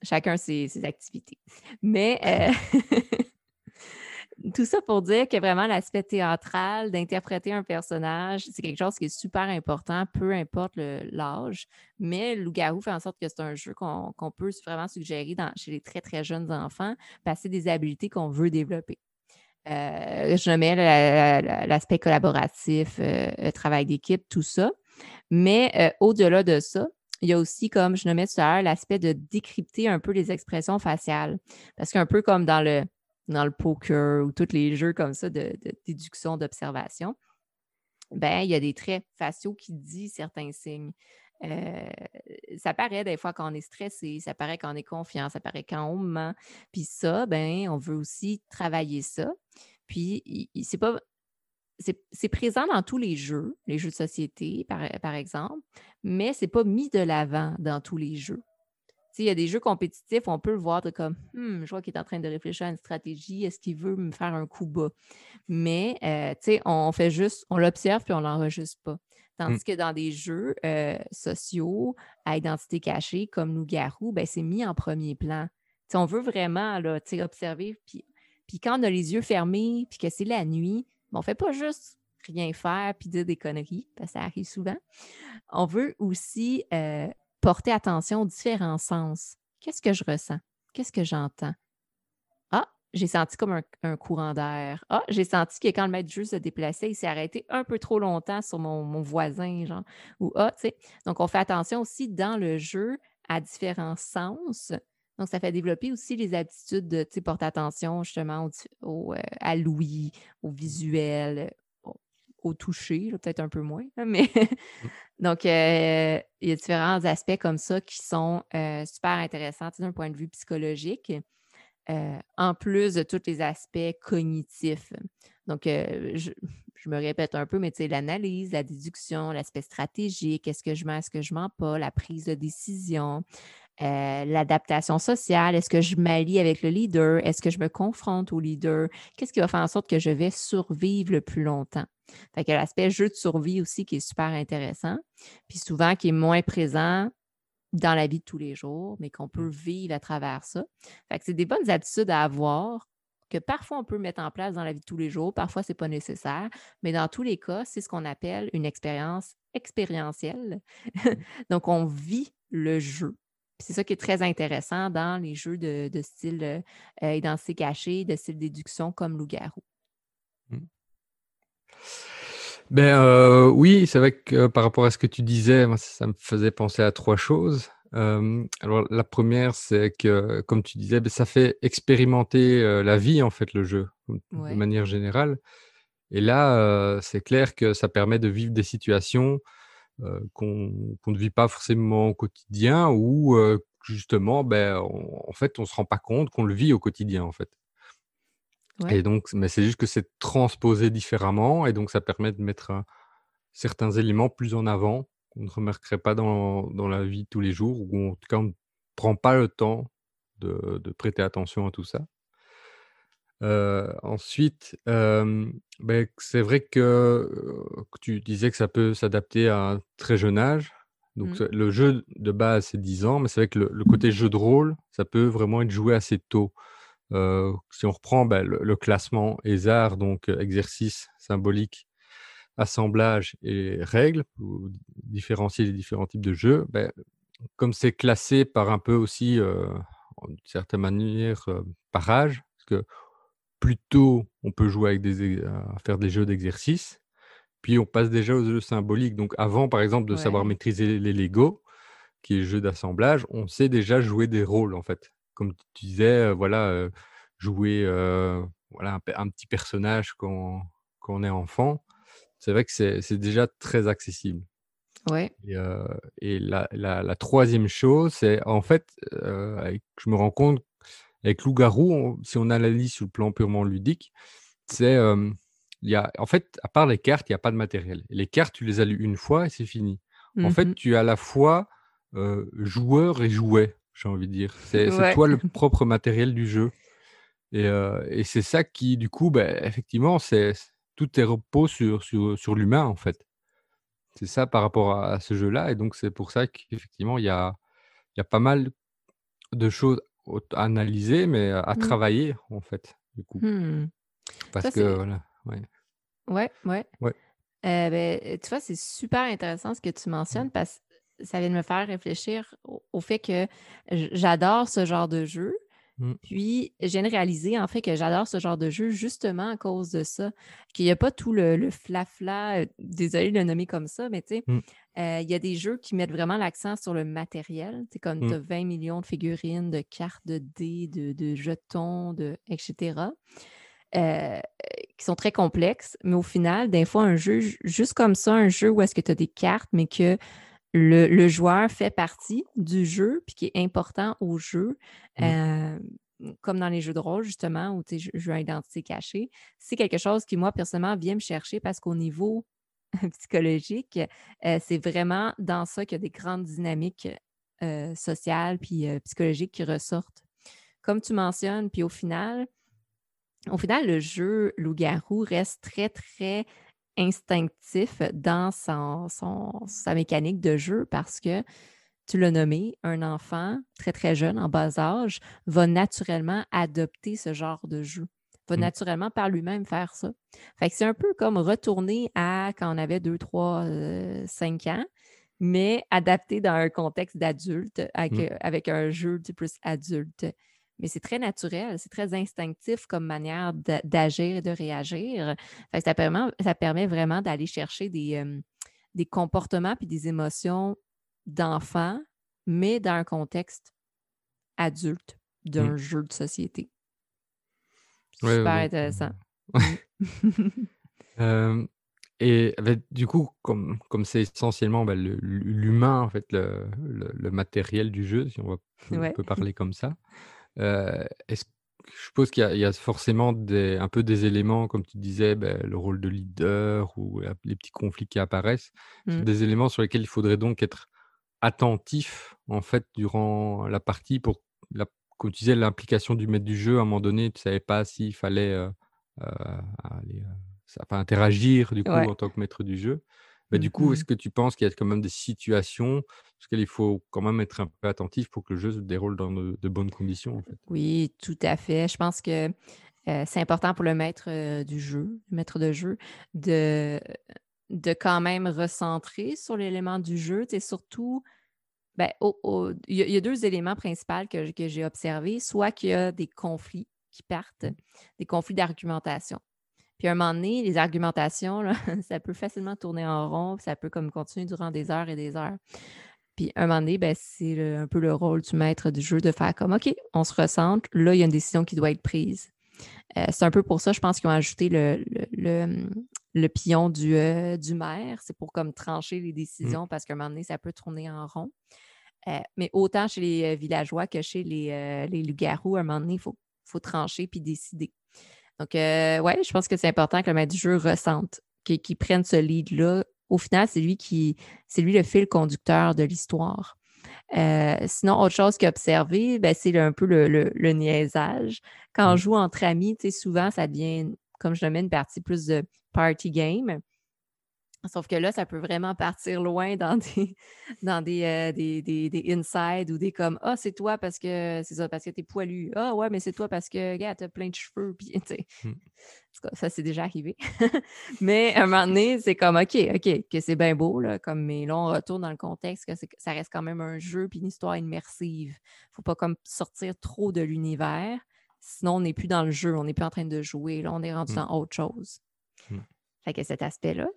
Chacun ses activités. Mais tout ça pour dire que vraiment l'aspect théâtral d'interpréter un personnage, c'est quelque chose qui est super important, peu importe l'âge. Mais Loup-garou fait en sorte que c'est un jeu qu'on peut vraiment suggérer chez les très, très jeunes enfants, parce que c'est des habiletés qu'on veut développer. Je mets l'aspect collaboratif, travail d'équipe, tout ça. Mais au-delà de ça, il y a aussi, comme je nommais tout à l'heure, l'aspect de décrypter un peu les expressions faciales. Parce qu'un peu comme dans le poker ou tous les jeux comme ça de déduction, d'observation, ben, il y a des traits faciaux qui disent certains signes. Euh, Ça paraît des fois quand on est stressé, ça paraît quand on est confiant, ça paraît quand on ment. Puis ça, ben, on veut aussi travailler ça. Puis, c'est pas c'est présent dans tous les jeux de société, par exemple, mais c'est pas mis de l'avant dans tous les jeux. Tu sais, il y a des jeux compétitifs, on peut le voir de comme je vois qu'il est en train de réfléchir à une stratégie, est-ce qu'il veut me faire un coup bas? Mais tu sais, on fait juste, on l'observe puis on l'enregistre pas. Mmh. Tandis que dans des jeux sociaux à identité cachée comme Loup-garou, ben, c'est mis en premier plan. Tu sais, on veut vraiment là, tu sais, observer. Puis quand on a les yeux fermés puis que c'est la nuit, ben, on fait pas juste rien faire puis dire des conneries, parce que ça arrive souvent. On veut aussi porter attention aux différents sens. Qu'est-ce que je ressens? Qu'est-ce que j'entends? Ah, j'ai senti comme un courant d'air. Ah, j'ai senti que quand le maître de jeu se déplaçait, il s'est arrêté un peu trop longtemps sur mon voisin, genre. Ou ah, tu sais. Donc, on fait attention aussi dans le jeu à différents sens. Donc, ça fait développer aussi les aptitudes de, tu sais, porter attention justement à l'ouïe, au visuel, au toucher, là, peut-être un peu moins, là, mais Mmh. donc, il y a différents aspects comme ça qui sont, super intéressants, tu sais, d'un point de vue psychologique, en plus de tous les aspects cognitifs. Donc, je me répète un peu, mais tu sais, l'analyse, la déduction, l'aspect stratégique, est-ce que je mens, est-ce que je mens pas, la prise de décision, l'adaptation sociale, est-ce que je m'allie avec le leader, est-ce que je me confronte au leader, qu'est-ce qui va faire en sorte que je vais survivre le plus longtemps. Fait que l'aspect jeu de survie aussi qui est super intéressant, puis souvent qui est moins présent dans la vie de tous les jours, mais qu'on peut Mmh. vivre à travers ça. Fait que c'est des bonnes habitudes à avoir que parfois on peut mettre en place dans la vie de tous les jours, parfois c'est pas nécessaire, mais dans tous les cas, c'est ce qu'on appelle une expérience expérientielle. Mmh. Donc, on vit le jeu. Puis c'est ça qui est très intéressant dans les jeux de style identité cachée, de style déduction comme loup-garou. Mmh. Ben, oui, c'est vrai que par rapport à ce que tu disais, moi, ça me faisait penser à 3 choses. Alors la première, c'est que, comme tu disais, beh, ça fait expérimenter, la vie, en fait, le jeu, de Ouais. manière générale et là, c'est clair que ça permet de vivre des situations, qu'on ne vit pas forcément au quotidien ou, justement, ben, en fait, on se rend pas compte qu'on le vit au quotidien, en fait. Ouais. Et donc mais c'est juste que c'est transposé différemment et donc ça permet de mettre, certains éléments plus en avant, qu'on ne remarquerait pas dans la vie de tous les jours ou en tout cas on ne prend pas le temps de prêter attention à tout ça. Ensuite, beh, c'est vrai que tu disais que ça peut s'adapter à un très jeune âge. Donc Mm. le jeu de base, c'est 10 ans, mais c'est vrai que le côté jeu de rôle, ça peut vraiment être joué assez tôt. Si on reprend, bah, le classement ESAR, donc exercice symbolique, assemblage et règles, pour différencier les différents types de jeux, beh, comme c'est classé par un peu aussi, en d'une certaine manière, par âge, parce que plus tôt on peut jouer avec à faire des jeux d'exercice, puis on passe déjà aux jeux symboliques. Donc avant, par exemple, de savoir Ouais. maîtriser les Lego, qui est le jeu d'assemblage, on sait déjà jouer des rôles, en fait. Comme tu disais, voilà, jouer, voilà, un petit personnage quand on est enfant. C'est vrai que c'est déjà très accessible Ouais. et heu et la 3e chose, c'est en fait, avec je me rends compte avec Loup-garou, si on analyse sur le plan purement ludique, c'est, il y a en fait, à part les cartes, il y a pas de matériel. Les cartes, tu les as lues une fois et c'est fini. En fait, Mhm. tu es à la fois, joueur et jouet, j'ai envie de dire. C'est Ouais. toi le propre matériel du jeu et c'est ça qui, du coup, beh, effectivement, tout est repose sur l'humain, en fait. C'est ça par rapport à ce jeu-là et donc c'est pour ça qu'effectivement il y a pas mal de choses à analyser, mais à Mm. travailler, en fait, du coup. Hmm. Parce Ça, que c'est. voilà, ouais. Ouais, ouais. Ouais. Ben, tu vois, c'est super intéressant ce que tu Mmh. mentionnes parce que ça vient de me faire réfléchir au fait que j'adore ce genre de jeu. Mmh. Puis, je viens de réaliser, en fait, que j'adore ce genre de jeu justement à cause de ça. Qu'il n'y a pas tout le flafla, désolée de le nommer comme ça, mais tu sais, Mmh. il y a des jeux qui mettent vraiment l'accent sur le matériel. C'est comme tu Mmh. as 20 millions de figurines, de cartes, de dés, de jetons, etc. euh, qui sont très complexes, mais au final, des fois, un jeu, juste comme ça, un jeu où est-ce que tu as des cartes, mais que le joueur fait partie du jeu, puis qui est important au jeu, Mmh. euh, comme dans les jeux de rôle, justement, où tu sais, je joue à identité cachée, c'est quelque chose qui, moi, personnellement, vient me chercher parce qu'au niveau psychologique, c'est vraiment dans ça qu'il y a des grandes dynamiques sociales puis psychologiques qui ressortent. Comme tu mentionnes, puis au final, le jeu loup-garou reste très, très instinctif dans sa mécanique de jeu parce que, tu l'as nommé, un enfant très, très jeune, en bas âge, va naturellement adopter ce genre de jeu, va Mmh. naturellement par lui-même faire ça. Fait que c'est un peu comme retourner à quand on avait 2, 3, 5 ans, mais adapté dans un contexte d'adulte Mmh. avec un jeu plus adulte. Mais c'est très naturel, c'est très instinctif comme manière d'agir et de réagir. Fait que ça permet vraiment d'aller chercher des comportements puis des émotions d'enfants, mais dans un contexte adulte Mmh. d'un jeu de société. Ouais, Super donc intéressant. Mm. hem Et bah, du coup, comme c'est essentiellement, bah, l'humain, en fait, le matériel du jeu, si on Ouais. peut parler comme ça, est-ce je suppose qu'il y a forcément un peu des éléments, comme tu disais, bah, le rôle de leader ou les petits conflits qui apparaissent. Ce Mmh. sont des éléments sur lesquels il faudrait donc être attentif, en fait, durant la partie pour la comme tu disais, l'implication du maître du jeu, à un moment donné, tu savais pas s'il fallait, aller, enfin interagir du coup Ouais. en tant que maître du jeu. Mais du coup, Mmh. est-ce que tu penses qu'il y a quand même des situations sur lesquelles il faut quand même être un peu attentif pour que le jeu se déroule dans de bonnes conditions, en fait? Oui, tout à fait. Je pense que, c'est important pour le maître, du jeu, le maître de jeu, de de quand même recentrer sur l'élément du jeu. Tu sais, surtout, ben, il y a 2 éléments principaux que j'ai observés. Soit qu'il y a des conflits qui partent, Mmh, des conflits d'argumentation. Puis à un moment donné, les argumentations, là, ça peut facilement tourner en rond, puis ça peut comme continuer durant des heures et des heures. Puis à un moment donné, ben, c'est un peu le rôle du maître du jeu de faire comme OK, on se recentre, là, il y a une décision qui doit être prise. C'est un peu pour ça, je pense qu'ils ont ajouté le pion du maire. C'est pour comme trancher les mmh, décisions parce qu'à un moment donné, ça peut tourner en rond. Mais autant chez les villageois que chez les loups-garous, à un moment donné, il faut trancher puis décider. Donc, ouais, je pense que c'est important que le maître du jeu ressente, qu'il prenne ce lead-là. Au final, c'est lui le fil conducteur de l'histoire. Sinon, autre chose qu'il a observé, ben, c'est un peu le niaisage. Quand on mmh. joue entre amis, tu sais, souvent, ça devient, comme je le mets, une partie plus de party game. Sauf que là, ça peut vraiment partir loin dans des inside ou des comme ah, c'est toi parce que c'est ça, parce que t'es poilu. Ah ouais, mais c'est toi parce que regarde, t'as plein de cheveux. Puis, tu sais, Mmh. en tout cas, ça c'est déjà arrivé. Mais à un moment donné, c'est comme OK, OK, que c'est bien beau, là, comme, mais là, on retourne dans le contexte que ça reste quand même un jeu puis une histoire immersive. Faut pas comme sortir trop de l'univers. Sinon, on n'est plus dans le jeu, on n'est plus en train de jouer. Là, on est rendu Mmh. dans autre chose. Mmh. Fait que cet aspect-là.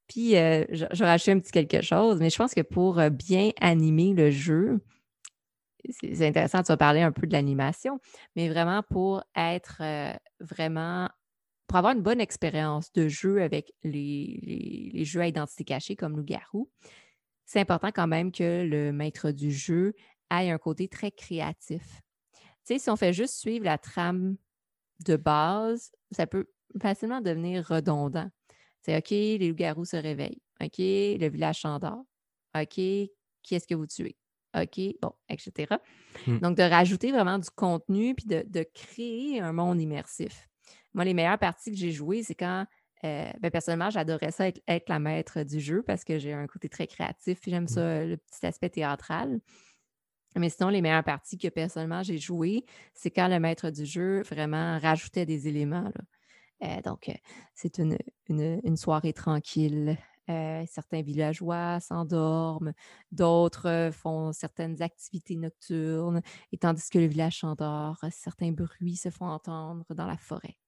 Puis, je rajoute un petit quelque chose, mais je pense que pour, bien animer le jeu, c'est intéressant, tu vas parler un peu de l'animation, mais vraiment pour être, vraiment pour avoir une bonne expérience de jeu avec les jeux à identité cachée comme Loup-garou, c'est important quand même que le maître du jeu ait un côté très créatif. Tu sais, si on fait juste suivre la trame de base, ça peut facilement devenir redondant. C'est OK, les loups-garous se réveillent. OK, le village s'endort. OK, qui est-ce que vous tuez? OK, bon, etc. Mmh. Donc, de rajouter vraiment du contenu puis de créer un monde immersif. Moi, les meilleures parties que j'ai jouées, c'est quand, ben, personnellement, j'adorais ça être la maître du jeu parce que j'ai un côté très créatif puis j'aime ça, Mmh. le petit aspect théâtral. Mais sinon, les meilleures parties que personnellement j'ai jouées, c'est quand le maître du jeu vraiment rajoutait des éléments, là. Donc, c'est une soirée tranquille. Certains villageois s'endorment, d'autres, font certaines activités nocturnes et tandis que le village s'endort, certains bruits se font entendre dans la forêt.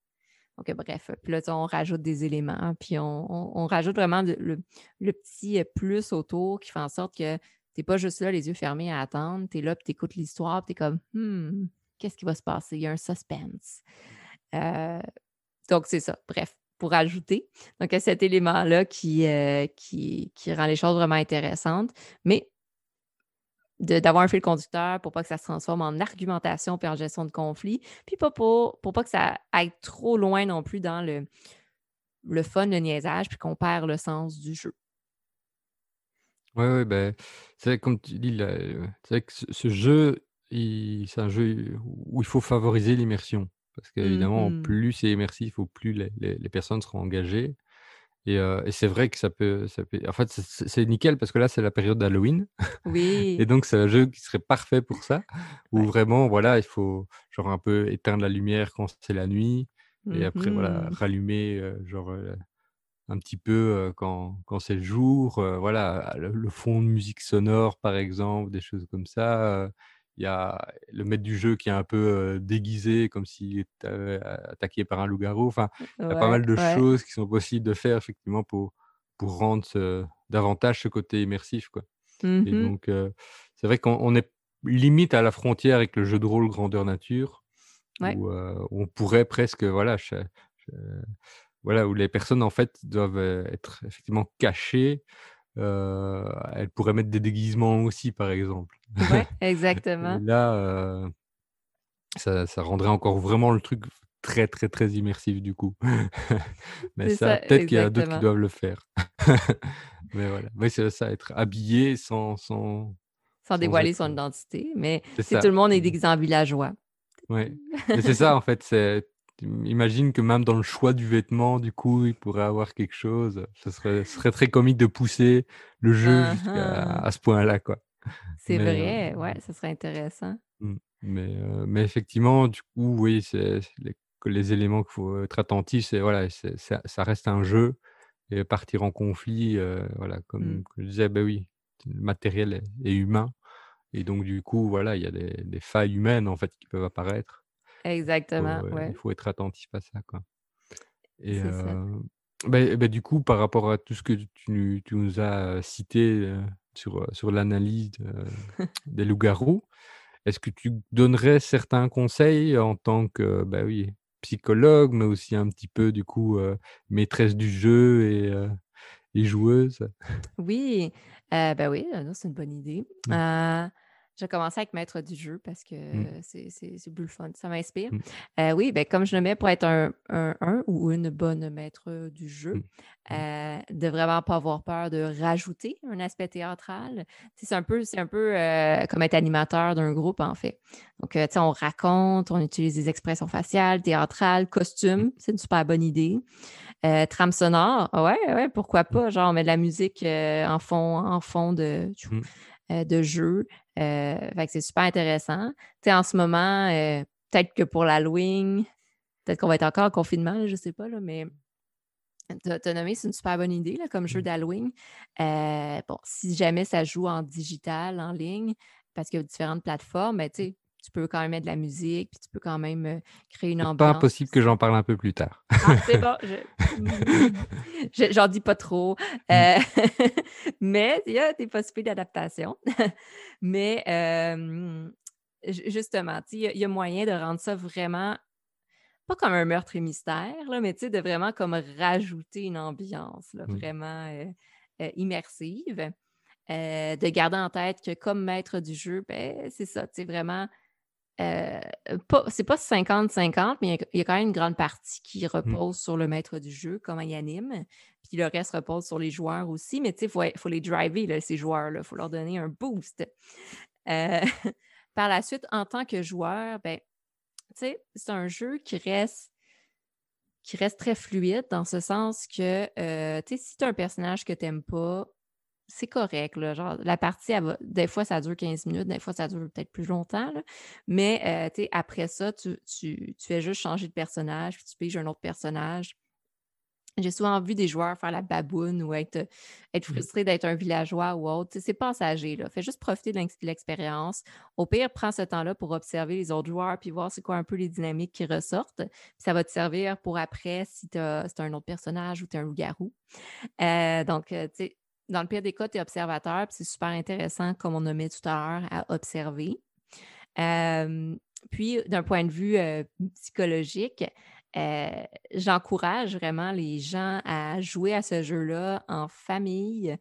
Donc, bref, puis là, tu sais, on rajoute des éléments, puis on rajoute vraiment le petit, plus autour qui fait en sorte que tu es pas juste là les yeux fermés à attendre. Tu es là, puis tu écoutes l'histoire, puis tu es comme: «Mmh, qu'est-ce qui va se passer?» Il y a un suspense. Heu donc c'est ça, bref, pour ajouter. Donc il y a cet élément-là qui rend les choses vraiment intéressantes, mais d'avoir un fil conducteur pour pas que ça se transforme en argumentation puis en gestion de conflit, puis pas pour pas que ça aille trop loin non plus dans le fun, le niaisage, puis qu'on perd le sens du jeu. Ouais, ouais, beh, c'est vrai comme tu dis là, c'est vrai que ce jeu, c'est un jeu où il faut favoriser l'immersion. Parce qu'évidemment, Mmh. plus c'est immersif ou plus les personnes seront engagées et c'est vrai que ça peut en fait, c'est nickel parce que là, c'est la période d'Halloween et Oui, donc c'est un jeu qui serait parfait pour ça, où ouais. vraiment, voilà, il faut genre un peu éteindre la lumière quand c'est la nuit et après, voilà, Mmh. rallumer, genre, un petit peu, quand c'est le jour, voilà, le fond de musique sonore, par exemple, des choses comme ça, il y a le maître du jeu qui est un peu, déguisé comme s'il était, attaqué par un loup-garou. Enfin, il y a pas Ouais, mal de ouais. choses qui sont possibles de faire effectivement pour rendre davantage ce côté immersif, quoi et Mmh. donc c'est vrai qu'on est limite à la frontière avec le jeu de rôle grandeur nature Ouais. où on pourrait presque, voilà, voilà, où les personnes, en fait, doivent, être effectivement cachées. Elles pourraient mettre des déguisements aussi, par exemple. Ouais, Et exactement. là, ça rendrait encore vraiment le truc très, très, très immersif du coup. Mais C'est ça, ça, peut-être qu'il y a d'autres qui exactement. doivent le faire. Mais voilà, oui, c'est ça, être habillé Sans sans dévoiler être, son identité, mais c'est tu tout ça. le monde est déguisé en villageois. Ouais. Mais c'est ça en fait, imagine que même dans le choix du vêtement, du coup, il pourrait avoir quelque chose. Ce serait très comique de pousser le jeu Hein, jusqu'à hein. à ce point-là, quoi. C'est Mais, vrai, ouais, ça serait intéressant. mais effectivement, du coup, oui, c'est les éléments qu'il faut être attentif, c'est voilà, ça reste un jeu et partir en conflit, voilà, Mmh. comme je disais, bah, oui, le matériel est humain et donc du coup, voilà, il y a des failles humaines, en fait, qui peuvent apparaître. Exactement, Il ouais, faut être attentif à ça, quoi. Et c'est ça. du coup, par rapport à tout ce que tu nous as, cité, sur l'analyse des loups-garous, est-ce que tu donnerais certains conseils en tant que, bah, oui, psychologue, mais aussi un petit peu, du coup, maîtresse du jeu et joueuse? Oui, bah, oui, non, c'est une bonne idée. Mmh, Je vais commencer avec maître du jeu parce que mmh, c'est plus le fun, ça m'inspire. mmh, Oui, ben, comme je le mets pour être un ou une bonne maître du jeu, mmh, mmh. de vraiment pas avoir peur de rajouter un aspect théâtral. Tu sais, c'est un peu, comme être animateur d'un groupe, en fait. Donc, tu sais, on raconte, on utilise des expressions faciales, théâtrales, Mmh, costumes, c'est une super bonne idée. Trame sonore, ouais, ouais, pourquoi mmh, pas? Genre, on met de la musique, en fond mmh. de jeu. Fait que c'est super intéressant. Tu sais, en ce moment, peut-être que pour l'Halloween, peut-être qu'on va être encore en confinement, là, je sais pas, là, mais tu nommé, c'est une super bonne idée, là, comme jeu Mmh. d'Halloween. Bon, si jamais ça joue en digital, en ligne, parce qu'il y a différentes plateformes, ben, tu sais, tu peux quand même mettre de la musique, puis tu peux quand même, créer une C'est pas impossible que ambiance. j'en parle un peu plus tard. Ah, c'est bon, j'en dis pas trop, Mmh, heu, mais il y a des possibilités d'adaptation. Mais, justement, tu sais, il y a moyen de rendre ça vraiment pas comme un meurtre et mystère, là, mais tu sais, de vraiment comme rajouter une ambiance, là, mmh, vraiment, immersive. De garder en tête que comme maître du jeu, ben, c'est ça, tu sais, vraiment. Pas c'est pas 50-50, mais il y a quand même une grande partie qui mmh. repose sur le maître du jeu, comment il anime, puis le reste repose sur les joueurs aussi, mais tu sais, faut les driver là, ces joueurs-là, il faut leur donner un boost. Heu, Par la suite, en tant que joueur, ben, tu sais, c'est un jeu qui reste très fluide dans ce sens que, tu sais, si tu as un personnage que tu aimes pas, c'est correct, là, genre la partie, elle va des fois, ça dure 15 minutes, des fois, ça dure peut-être plus longtemps, là, mais tu sais, après ça, tu fais juste changer de personnage, puis tu piges un autre personnage. J'ai souvent vu des joueurs faire la baboune ou être Mmh. frustrés d'être un villageois ou autre. Tu sais, c'est passager, là. Fais juste profiter de l'expérience. Au pire, prends ce temps-là pour observer les autres joueurs puis voir c'est quoi un peu les dynamiques qui ressortent. Puis ça va te servir pour après si tu as un autre personnage ou tu es un loup-garou. Donc, tu sais, dans le pire des cas, tu es observateur, puis c'est super intéressant, comme on nommait tout à l'heure, à observer. Hem, Puis d'un point de vue, psychologique, heu, j'encourage vraiment les gens à jouer à ce jeu-là en famille,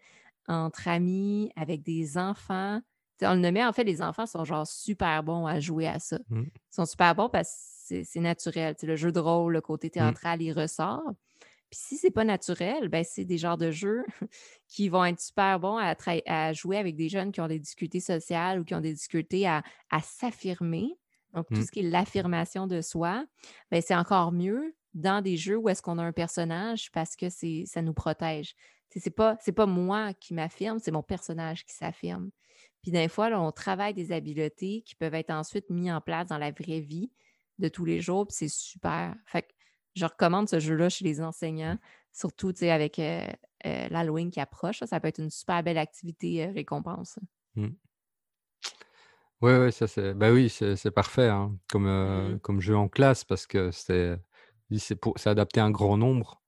entre amis, avec des enfants. Tu sais, on le nommait en fait, les enfants sont genre super bons à jouer à ça. Mmh. Ils sont super bons parce que c'est naturel. Tu sais, le jeu de rôle, le côté Mmh. théâtral, il ressort. Puis si c'est pas naturel, ben, c'est des genres de jeux qui vont être super bons à jouer avec des jeunes qui ont des difficultés sociales ou qui ont des difficultés à s'affirmer. Donc, tout Mmh. ce qui est l'affirmation de soi, ben, c'est encore mieux dans des jeux où est-ce qu'on a un personnage parce que ça nous protège. Tu sais, c'est pas moi qui m'affirme, c'est mon personnage qui s'affirme. Puis des fois, là, on travaille des habiletés qui peuvent être ensuite mis en place dans la vraie vie de tous les jours, puis c'est super. Fait que je recommande ce jeu-là chez les enseignants, surtout, tu sais, avec, l'Halloween qui approche, là, ça peut être une super belle activité, récompense. Mmh. Ouais, ouais, ça c'est bah, oui, c'est parfait, hein, Mmh. comme jeu en classe parce que c'est adapté à un grand nombre,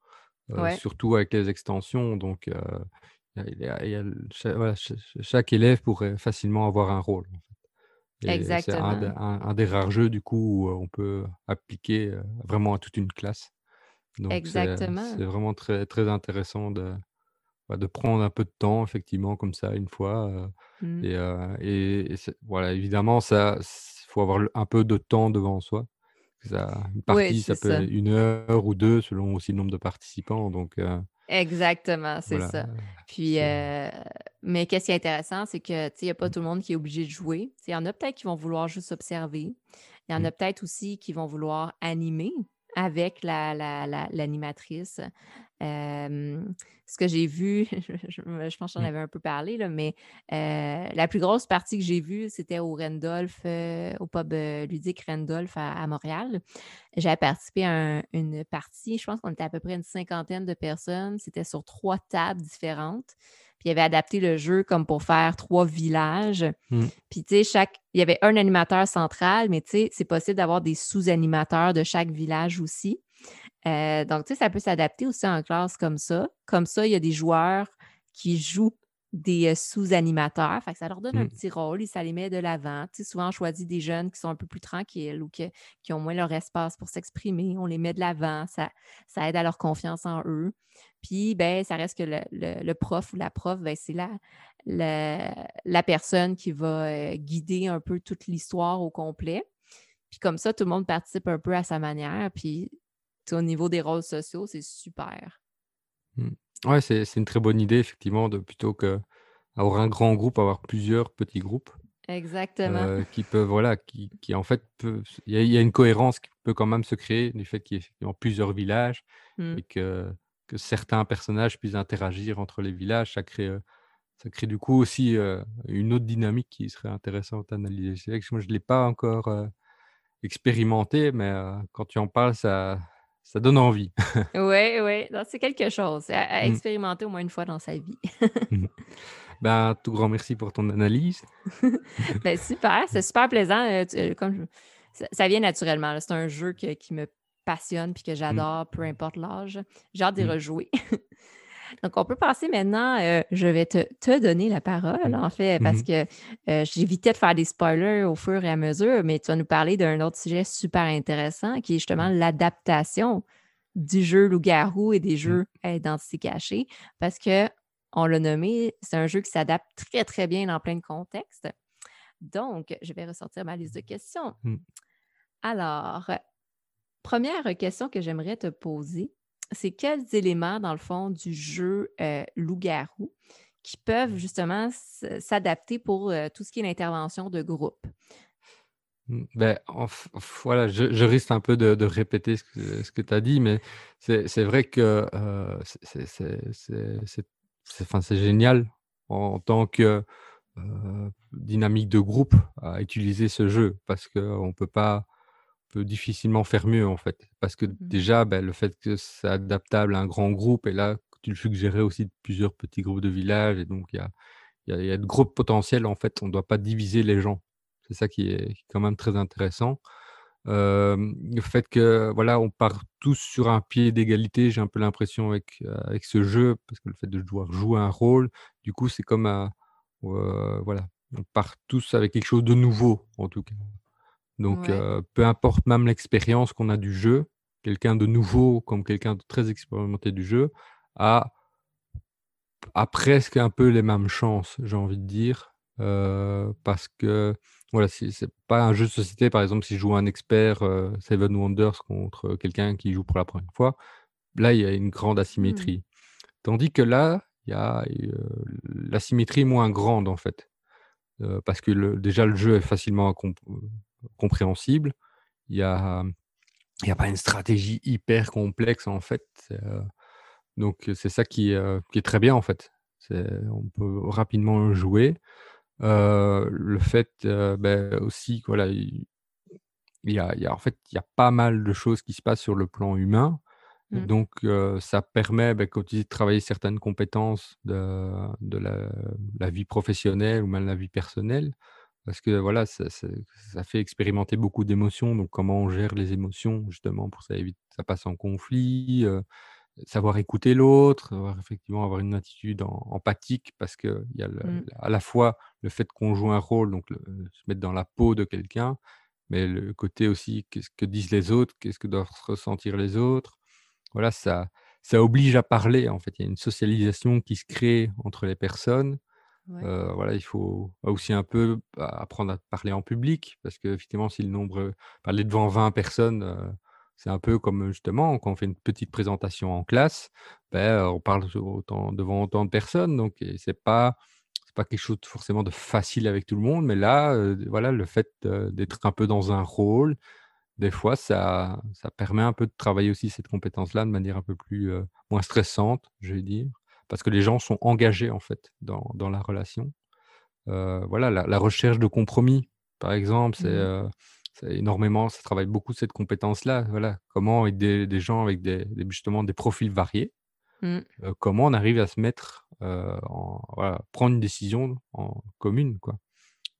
Ouais, surtout avec les extensions donc il y a voilà, chaque élève pourrait facilement avoir un rôle et c'est exactement. un des rares jeux du coup où, on peut appliquer, vraiment à toute une classe. Donc Exactement. c'est vraiment très très intéressant de prendre un peu de temps effectivement comme ça une fois, Mmh. et c'est voilà évidemment ça faut avoir un peu de temps devant soi. Une Oui, partie, c'est ça peut ça. être 1 heure ou 2 selon aussi le nombre de participants donc Exactement, c'est voilà, ça. Puis, c'est mais qu'est-ce qui est intéressant, c'est que, tu sais, il y a pas tout le monde qui est obligé de jouer. Tu sais, il y en a peut-être qui vont vouloir juste observer. Il y en mmh, a peut-être aussi qui vont vouloir animer avec l'animatrice. Ce que j'ai vu, je pense que j'en mmh, avais un peu parlé, là, mais la plus grosse partie que j'ai vue, c'était au Randolph, au pub, ludique Randolph à Montréal. J'avais participé à une partie, je pense qu'on était à peu près une cinquantaine de personnes. C'était sur 3 tables différentes. Puis ils avaient adapté le jeu comme pour faire 3 villages. mmh. Puis tu sais, il y avait un animateur central, mais tu sais, c'est possible d'avoir des sous-animateurs de chaque village aussi. Donc, tu sais, ça peut s'adapter aussi en classe comme ça. Comme ça, il y a des joueurs qui jouent des sous-animateurs. Fait que ça leur donne un Mmh. petit rôle et ça les met de l'avant. Tu sais, souvent, on choisit des jeunes qui sont un peu plus tranquilles ou qui ont moins leur espace pour s'exprimer. On les met de l'avant. Ça aide à leur confiance en eux. Puis, ben, ça reste que le prof ou la prof, ben, c'est la personne qui va guider un peu toute l'histoire au complet. Puis comme ça, tout le monde participe un peu à sa manière. Puis tu sais, au niveau des rôles sociaux, c'est super. Mmh. Ouais, c'est une très bonne idée effectivement de plutôt qu'avoir un grand groupe, avoir plusieurs petits groupes, Exactement. qui peuvent voilà, qui en fait peuvent il y a une cohérence qui peut quand même se créer du fait qu'il y ait effectivement plusieurs villages Mmh. et que certains personnages puissent interagir entre les villages. Ça crée du coup aussi, une autre dynamique qui serait intéressante à analyser. C'est vrai que moi je ne l'ai pas encore, expérimenté, mais quand tu en parles, ça donne envie. Oui, oui, non, c'est quelque chose à Mmh. expérimenter au moins une fois dans sa vie. Mmh. Ben, tout grand merci pour ton analyse. Ben super, c'est super plaisant, comme je ça vient naturellement, là. C'est un jeu qui me passionne puis que Mmh, j'adore, peu importe l'âge. J'ai hâte d'y mmh, rejouer. Donc, on peut passer maintenant, je vais te donner la parole, mmh. en fait, Mmh parce mh. que j'évitais de faire des spoilers au fur et à mesure, mais tu vas nous parler d'un autre sujet super intéressant qui est justement Mmh, l'adaptation du jeu Loup-garou et des mmh, jeux à identité cachée, parce que on l'a nommé, c'est un jeu qui s'adapte très, très bien dans plein de contextes. Donc, je vais ressortir ma liste de questions. mmh, Alors, première question que j'aimerais te poser, c'est quels éléments, dans le fond, du jeu Loup-garou qui peuvent justement s'adapter pour tout ce qui est l'intervention de groupe? mmh. Beh, voilà, je risque un peu de répéter ce que tu as dit, mais c'est vrai que, c'est génial en tant que, dynamique de groupe à utiliser ce jeu parce qu'on peut difficilement faire mieux, en fait. Parce que Mhm. déjà, bah, le fait que c'est adaptable à un grand groupe et là, tu le suggérais aussi de plusieurs petits groupes de villages et donc il y a de gros potentiel, en fait. On ne doit pas diviser les gens. C'est ça qui est quand même très intéressant. Le fait que, voilà, on part tous sur un pied d'égalité, j'ai un peu l'impression avec ce jeu, parce que le fait de devoir jouer un rôle, du coup, c'est comme un voilà, on part tous avec quelque chose de nouveau, en tout cas. Donc, Ouais. peu importe même l'expérience qu'on a du jeu, quelqu'un de nouveau comme quelqu'un de très expérimenté du jeu a presque un peu les mêmes chances, j'ai envie de dire, parce que voilà, si c'est pas un jeu de société, par exemple, si je joue un expert, Seven Wonders contre quelqu'un qui joue pour la première fois, là, il y a une grande Hmm. asymétrie. Tandis que là, il y a, l'asymétrie est moins grande, en fait, parce que déjà le jeu est facilement compréhensible. Il y a il y a pas une stratégie hyper complexe, en fait, donc c'est ça qui est très bien, en fait. On peut rapidement jouer. Le fait, aussi que voilà, en fait, il y a pas mal de choses qui se passent sur le plan humain et Mm. donc ça permet, comme tu dis, de travailler certaines compétences de la vie professionnelle ou même la vie personnelle. Parce que voilà, ça fait expérimenter beaucoup d'émotions, donc comment on gère les émotions justement pour ça évite ça passe en conflit, savoir écouter l'autre, savoir effectivement avoir une attitude empathique parce qu'il y a Mm. à la fois le fait qu'on joue un rôle, donc se mettre dans la peau de quelqu'un, mais le côté aussi qu'est-ce que disent les autres, qu'est-ce que doivent ressentir les autres. voilà, ça oblige à parler, en fait. Il y a une socialisation qui se crée entre les personnes. Ouais. Voilà, il faut aussi un peu apprendre à parler en public parce qu'effectivement, si le nombre, parler devant 20 personnes, c'est un peu comme, justement, quand on fait une petite présentation en classe, on parle devant autant de personnes donc et c'est pas quelque chose de forcément de facile avec tout le monde, mais là, voilà, le fait, d'être un peu dans un rôle, des fois, ça permet un peu de travailler aussi cette compétence-là de manière un peu plus, moins stressante, je vais dire. Parce que les gens sont engagés, en fait, dans la relation. Voilà, la recherche de compromis, par exemple, Mmh. c'est énormément ça travaille beaucoup cette compétence-là, voilà. Comment avec des gens avec justement des profils variés, Mmh. comment on arrive à se mettre, voilà, prendre une décision en commune, quoi.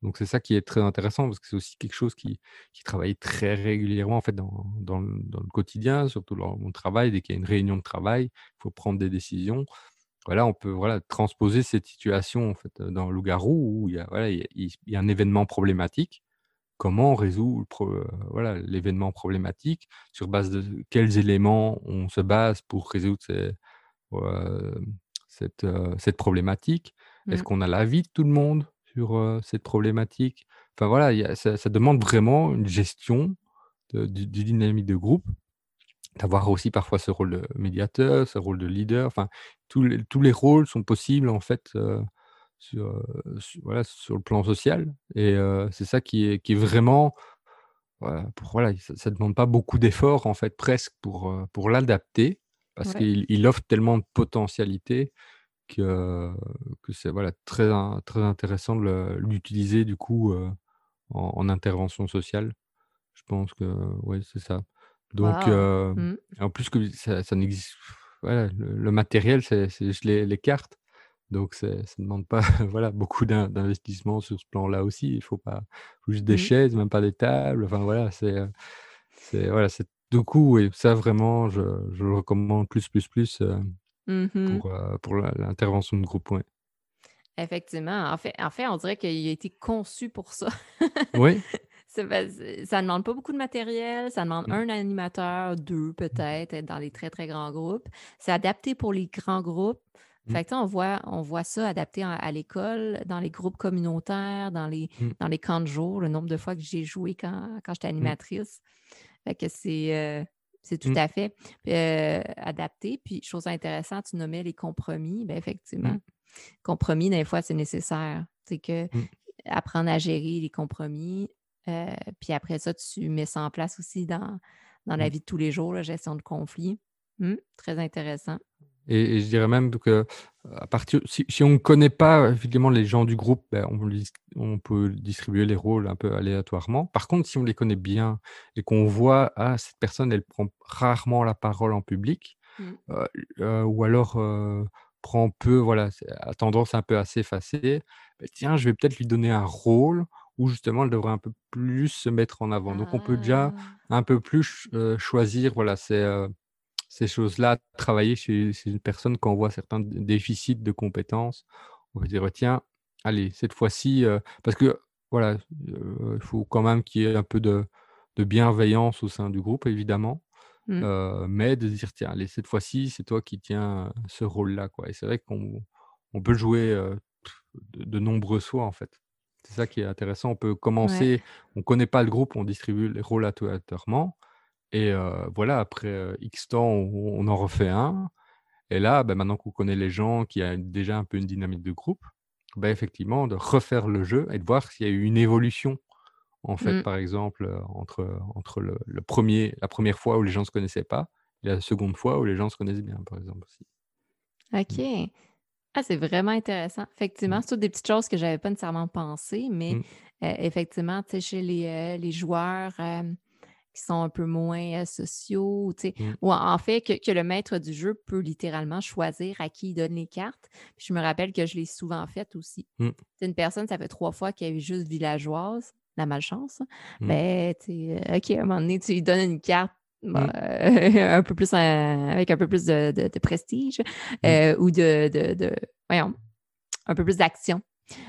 Donc c'est ça qui est très intéressant parce que c'est aussi quelque chose qui travaille très régulièrement en fait dans le quotidien, surtout lors de mon travail. Dès qu'il y a une réunion de travail, il faut prendre des décisions. Voilà, on peut, voilà, transposer cette situation en fait, dans Loup-garou où il y a voilà, il y a un événement problématique. Comment on résout voilà, l'événement problématique? Sur base de quels éléments on se base pour résoudre cette problématique? Est-ce Mmh. qu'on a l'avis de tout le monde sur, cette problématique? Enfin voilà, il y a ça demande vraiment une gestion du dynamique de groupe, d'avoir aussi parfois ce rôle de médiateur, ce rôle de leader, enfin tous les rôles sont possibles en fait, voilà, sur le plan social et c'est ça qui est vraiment, voilà, ça demande pas beaucoup d'efforts en fait presque pour l'adapter parce Ouais. qu'il offre tellement de potentialités que que c'est voilà très intéressant de l'utiliser du coup, en intervention sociale. Je pense que ouais, c'est ça. Donc Wow! Mmh. en plus que ça n'existe voilà, le matériel, c'est juste les cartes. Donc ça demande pas voilà, beaucoup d'investissement sur ce plan-là aussi. Il faut juste des Mmh. chaises, même pas des tables. Enfin voilà, c'est voilà, c'est du coup, oui, ça vraiment je le recommande plus, Mmh. pour l'intervention de groupe, ouais. Effectivement. En fait, on dirait qu'il a été conçu pour ça. Oui. Ça demande pas beaucoup de matériel, ça demande Mmh, un animateur, 2 mmh, peut-être, dans les très, très grands groupes. C'est adapté pour les grands groupes. mmh, Fait que, tu sais, on voit ça adapté à l'école, dans les groupes communautaires, dans les mmh, dans les camps de jour, le nombre de fois que j'ai joué quand j'étais mmh, animatrice. Fait que c'est tout mmh, à fait, adapté. Puis chose intéressante, tu nommais les compromis. Bien effectivement, mmh, compromis, des fois, c'est nécessaire. C'est que mmh, apprendre à gérer les compromis, heu, puis après ça, tu mets ça en place aussi dans la mmh. vie de tous les jours, la gestion de conflits. Mmh, très intéressant. Et je dirais même que, à partir si on ne connaît pas évidemment les gens du groupe, on peut distribuer les rôles un peu aléatoirement. Par contre, si on les connaît bien et qu'on voit: «Ah, cette personne, elle prend rarement la parole en public», Mmh. heu ou alors, prend peu voilà, a tendance un peu à s'effacer, tiens, je vais peut-être lui donner un rôle où justement elle devrait un peu plus se mettre en avant. Donc on peut déjà Ah! un peu plus choisir, voilà, ces choses-là, travailler chez une personne quand on voit certains déficits de compétences. On va dire: «Tiens, allez, cette fois-ci», parce que voilà, il faut quand même qu'il y ait un peu de bienveillance au sein du groupe évidemment, Mmh. mais de dire: «Tiens, allez, cette fois-ci, c'est toi qui tiens, ce rôle-là», quoi et c'est vrai qu'on peut jouer, de nombreuses fois, en fait. C'est ça qui est intéressant. On peut Ouais. commencer on connaît pas le groupe, on distribue les rôles aléatoirement et voilà, après, X temps, on en refait un et là, maintenant qu'on connaît les gens, qu'il y a déjà un peu une dynamique de groupe, effectivement, de refaire le jeu et de voir s'il y a eu une évolution, en fait, Mmh. par exemple, entre le 1 la première fois où les gens ne se connaissaient pas et la seconde fois où les gens se connaissent bien, par exemple, aussi. Mmh. OK. Ah, c'est vraiment intéressant. Effectivement, Mmh. c'est toutes des petites choses que j'avais pas nécessairement pensées, mais Mmh. effectivement, tu sais, chez les joueurs, qui sont un peu moins, sociaux, ou tu sais, Mmh. ou en fait que le maître du jeu peut littéralement choisir à qui il donne les cartes. Puis je me rappelle que je l'ai souvent fait aussi. Mmh. C'est une personne, ça fait 3 fois qu'elle est juste villageoise, la malchance, Mmh. ben, tu sais, OK, à un moment donné, tu lui donnes une carte, bah, Mmh. un peu plus, avec un peu plus de prestige, Mmh. ou de voyons, un peu plus d'action.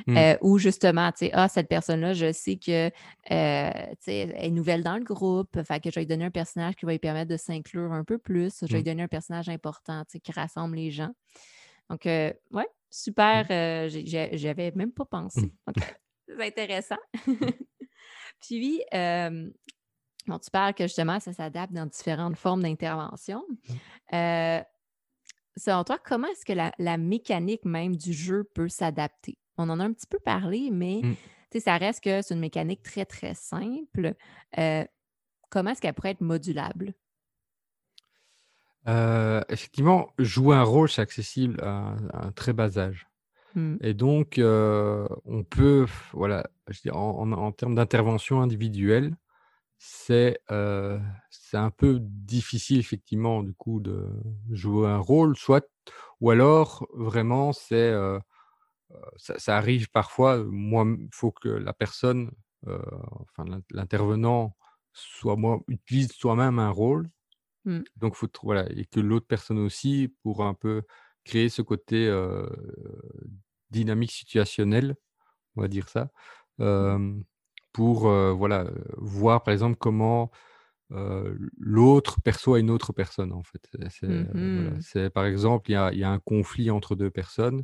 Mmh. Ou justement, tu sais, ah, cette personne-là, je sais que, tu sais, elle est nouvelle dans le groupe, fait que je vais lui donner un personnage qui va lui permettre de s'inclure un peu plus. Je vais lui Mmh. donner un personnage important, tu sais, qui rassemble les gens. Donc, ouais, Mmh. super, j'avais même pas Mmh. pensé. OK, c'est intéressant. Mmh. Puis, bon, tu parles que justement, ça s'adapte dans différentes formes d'intervention. Mmh. Euh, Selon toi, comment est-ce que la mécanique même du jeu peut s'adapter? On en a un petit peu parlé, mais Mmh. tu sais, ça reste que c'est une mécanique très, très simple. Euh, Comment est-ce qu'elle pourrait être modulable? Effectivement, jouer un rôle, c'est accessible à un très bas âge Hmm. et donc on peut voilà, je dis en termes d'intervention individuelle, c'est un peu difficile effectivement du coup de jouer un rôle, soit ou alors vraiment ça arrive parfois, moi, il faut que la personne, heu, enfin l'intervenant utilise soi-même un rôle. Hmm. Donc faut tr voilà et que l'autre personne aussi pour un peu créer ce côté, dynamique situationnelle, on va dire ça, hem, pour, voilà, voir par exemple comment, l'autre perçoit une autre personne en fait. Voilà, Mhm. c'est par exemple, il y a un conflit entre 2 personnes,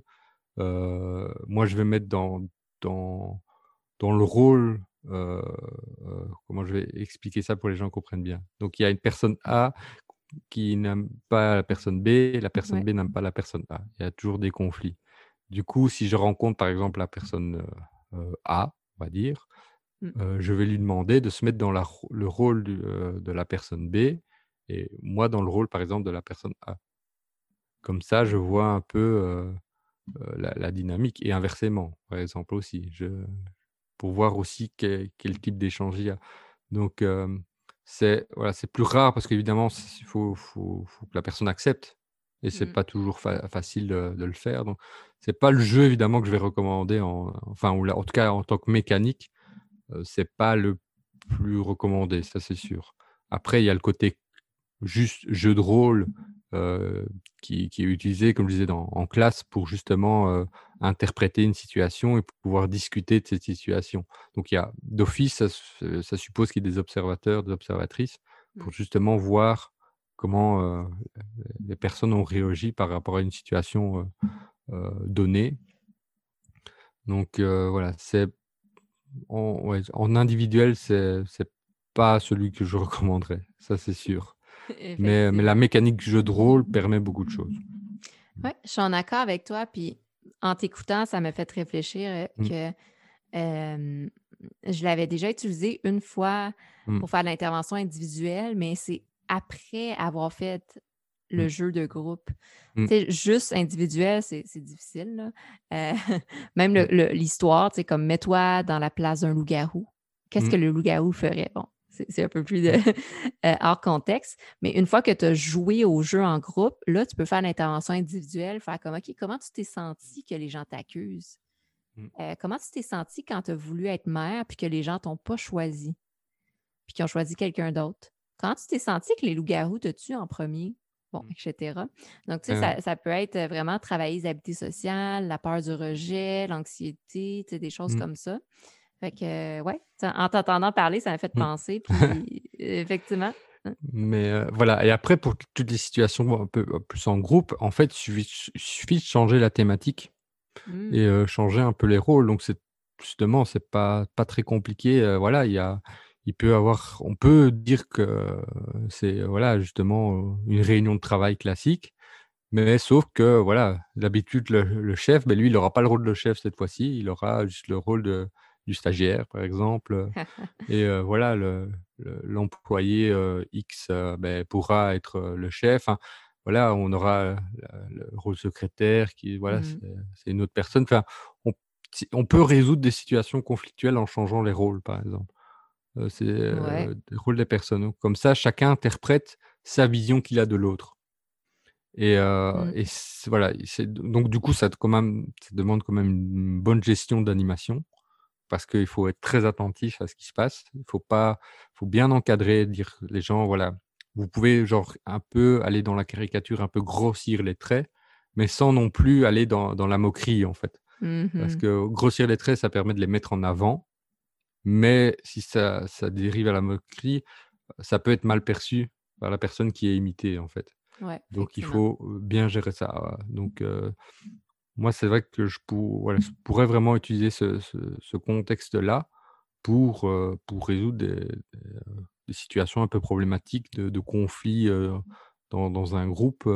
moi je vais mettre dans dans le rôle, comment je vais expliquer ça pour que les gens comprennent bien? Donc il y a une personne A qui n'aime pas la personne B et la personne Ouais. B n'aime pas la personne A. Il y a toujours des conflits. Du coup, si je rencontre par exemple la personne, A, on va dire, Hmm. je vais lui demander de se mettre dans le rôle de la personne B et moi dans le rôle par exemple de la personne A. Comme ça, je vois un peu, la dynamique et inversement, par exemple aussi. Pour voir aussi quel type d'échange il y a. Donc, c'est voilà, c'est plus rare parce qu'évidemment, il faut que la personne accepte et c'est Hmm. pas toujours facile de le faire. Donc, c'est pas le jeu évidemment que je vais recommander enfin ou là, en tout cas en tant que mécanique, c'est pas le plus recommandé, ça c'est sûr. Après, il y a le côté juste jeu de rôle, heu, qui est utilisé, comme je disais en classe pour justement, interpréter une situation et pour pouvoir discuter de cette situation. Donc il y a d'office, ça suppose qu'il y ait des observateurs, des observatrices Hmm. pour justement voir comment, les personnes ont réagi par rapport à une situation, donnée. Donc voilà, en individuel, c'est pas celui que je recommanderais, ça c'est sûr. Mais la Effectivement. mécanique jeu de rôle permet beaucoup de choses. Oui, je suis en accord avec toi. Puis en t'écoutant, ça m'a fait réfléchir Mmh. que euh, je l'avais déjà utilisé une fois Mmh. pour faire de l'intervention individuelle, mais c'est après avoir fait le Mmh. jeu de groupe. Mmh. Tu sais, juste individuel, c'est difficile, là. Même Mmh. l'histoire, tu sais, comme mets-toi dans la place d'un loup-garou. Qu'est-ce Mmh. que le loup-garou ferait? Bon, c'est un peu plus Mmh. hors contexte. Mais une fois que tu as joué au jeu en groupe, là, tu peux faire l'intervention individuelle, faire comme, OK, comment tu t'es senti que les gens t'accusent? Mmh. Comment tu t'es senti quand tu as voulu être mère puis que les gens t'ont pas choisi, puis qu'ils ont choisi quelqu'un d'autre? Comment tu t'es senti que les loups-garous te tuent en premier? Bon, Mmh. etc. Donc, tu sais, Ouais, ouais. ça peut être vraiment travailler les habiletés sociales, la peur du rejet, l'anxiété, tu sais, des choses Mmh. comme ça. Fait que, ouais, en t'entendant parler, ça m'a fait Mmh. penser, puis effectivement. Hein. Mais, voilà et après pour toutes les situations un peu plus en groupe, en fait, il suffit de changer la thématique Mmh. et changer un peu les rôles. Donc c'est justement, c'est pas très compliqué, voilà, il peut avoir on peut dire que c'est, voilà, justement, une réunion de travail classique. Mais sauf que voilà, d'habitude le chef, beh, lui, il aura pas le rôle de chef cette fois-ci, il aura juste le rôle du stagiaire, par exemple, et voilà l'employé, X, beh, pourra être, le chef. Enfin, voilà, on aura, le rôle secrétaire qui voilà, Mmh. c'est une autre personne. Enfin, on on peut résoudre des situations conflictuelles en changeant les rôles, par exemple. C'est, Ouais. des rôles des personnes. Comme ça, chacun interprète sa vision qu'il a de l'autre. Mmh. Et voilà, donc du coup, ça demande quand même une bonne gestion d'animation parce qu'il faut être très attentif à ce qui se passe. Il faut bien encadrer, dire les gens, voilà, vous pouvez genre un peu aller dans la caricature, un peu grossir les traits, mais sans non plus aller dans la moquerie, en fait. Parce Mhm. que grossir les traits, ça permet de les mettre en avant, mais si ça dérive à la moquerie, ça peut être mal perçu par la personne qui est imitée, en fait. Ouais, Donc il effectivement. faut, bien gérer ça. Donc moi, c'est vrai que je pourrais vraiment utiliser ce contexte-là pour résoudre des situations un peu problématiques de conflits, dans un groupe,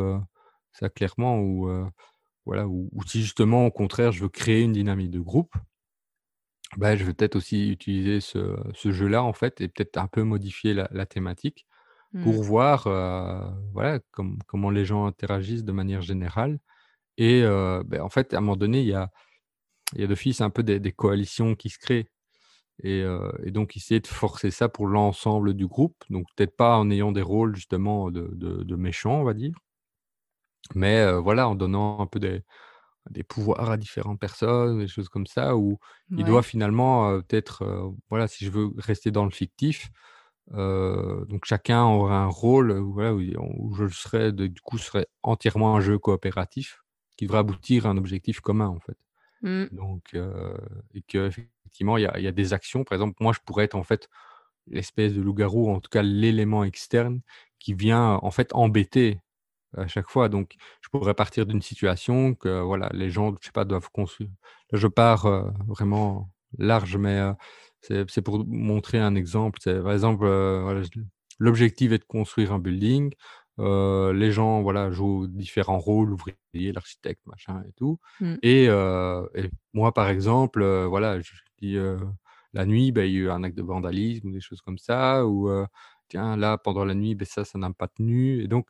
ça clairement ou voilà, ou si justement au contraire je veux créer une dynamique de groupe, bah, je vais peut-être aussi utiliser ce jeu-là en fait et peut-être un peu modifier la thématique Mm. pour voir, voilà, comment les gens interagissent de manière générale et en fait à un moment donné il y a d'office un peu des coalitions qui se créent et donc essayer de forcer ça pour l'ensemble du groupe, donc peut-être pas en ayant des rôles justement de méchants, on va dire, mais voilà, en donnant un peu des pouvoirs à différentes personnes, des choses comme ça, où il doit Ouais. finalement, peut-être, voilà, si je veux rester dans le fictif, donc chacun aura un rôle, voilà, où je serai du coup, ce serait entièrement un jeu coopératif qui devrait aboutir à un objectif commun, en fait. Mm. Donc et qu'effectivement, il y a des actions. Par exemple, moi, je pourrais être, en fait, l'espèce de loup-garou, en tout cas l'élément externe qui vient, en fait, embêter à chaque fois. Donc je pourrais partir d'une situation que, voilà, les gens, je sais pas, doivent construire. Là, je pars, vraiment large, mais c'est pour montrer un exemple. C'est par exemple, voilà, l'objectif est de construire un building, les gens, voilà, jouent différents rôles, l'ouvrier, l'architecte, machin et tout Mm. et moi, par exemple, voilà, je dis, la nuit, ben, il y a eu un acte de vandalisme ou des choses comme ça ou tiens, là, pendant la nuit, ben ça n'a pas tenu et donc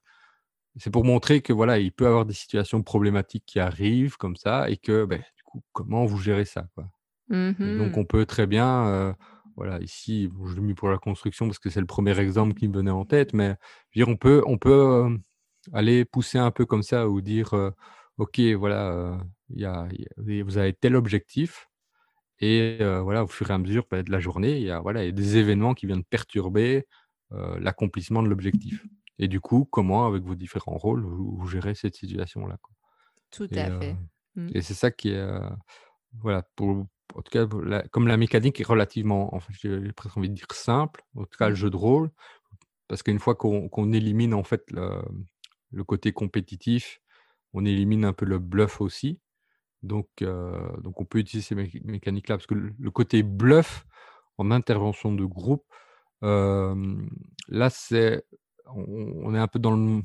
c'est pour montrer que, voilà, il peut y avoir des situations problématiques qui arrivent comme ça et que, beh, du coup, comment vous gérez ça, quoi? Et donc Mhm. on peut très bien, voilà, ici, bon, je l'ai mis pour la construction parce que c'est le premier exemple qui me venait en tête, mais je veux dire, aller pousser un peu comme ça ou dire, «OK, voilà, il y a vous avez tel objectif et voilà, au fur et à mesure, bah, de la journée, il y a des événements qui viennent perturber, l'accomplissement de l'objectif et du coup, comment avec vos différents rôles, vous gérez cette situation-là, quoi Tout et à fait. Mm. c'est ça qui est, voilà, en tout cas, comme la mécanique est relativement, en fait, j'ai presque envie de dire simple, en tout cas le Mm. jeu de rôle, parce qu'une fois qu'on élimine, en fait, le côté compétitif, on élimine un peu le bluff aussi. Donc on peut utiliser ces mécaniques-là parce que le côté bluff en intervention de groupe, hem, là, on est un peu dans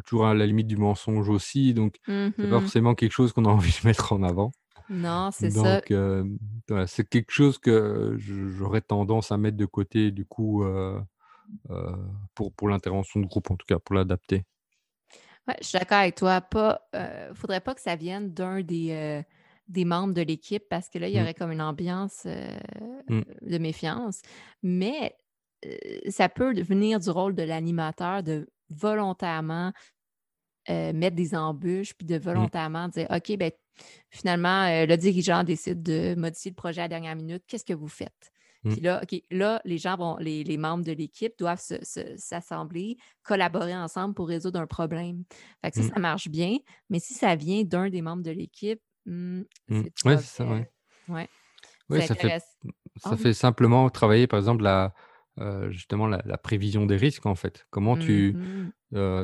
toujours à la limite du mensonge aussi, donc c'est pas Mhm. forcément quelque chose qu'on a envie de mettre en avant. Non, c'est ça. Donc voilà, c'est quelque chose que j'aurais tendance à mettre de côté du coup, heu, pour l'intervention de groupe en tout cas, pour l'adapter. Ouais, je suis d'accord avec toi. Pas, faudrait pas que ça vienne des membres de l'équipe parce que là, il y Mmh, aurait comme une ambiance mmh, de méfiance. Mais ça peut venir du rôle de l'animateur de volontairement mettre des embûches, puis de mmh, volontairement dire OK, ben finalement, le dirigeant décide de modifier le projet à la dernière minute. Qu'est-ce que vous faites? mmh, Puis là, OK, là, les gens vont, les membres de l'équipe doivent s'assembler, collaborer ensemble pour résoudre un problème. Fait que mmh, ça marche bien, mais si ça vient d'un des membres de l'équipe, mmh. c'est Ouais, c'est ça, ouais. mauvais. Ouais, Oui, c'est intéressant. Ah ça oui. fait simplement travailler, par exemple, justement la prévision des risques, en fait. Comment Mhm.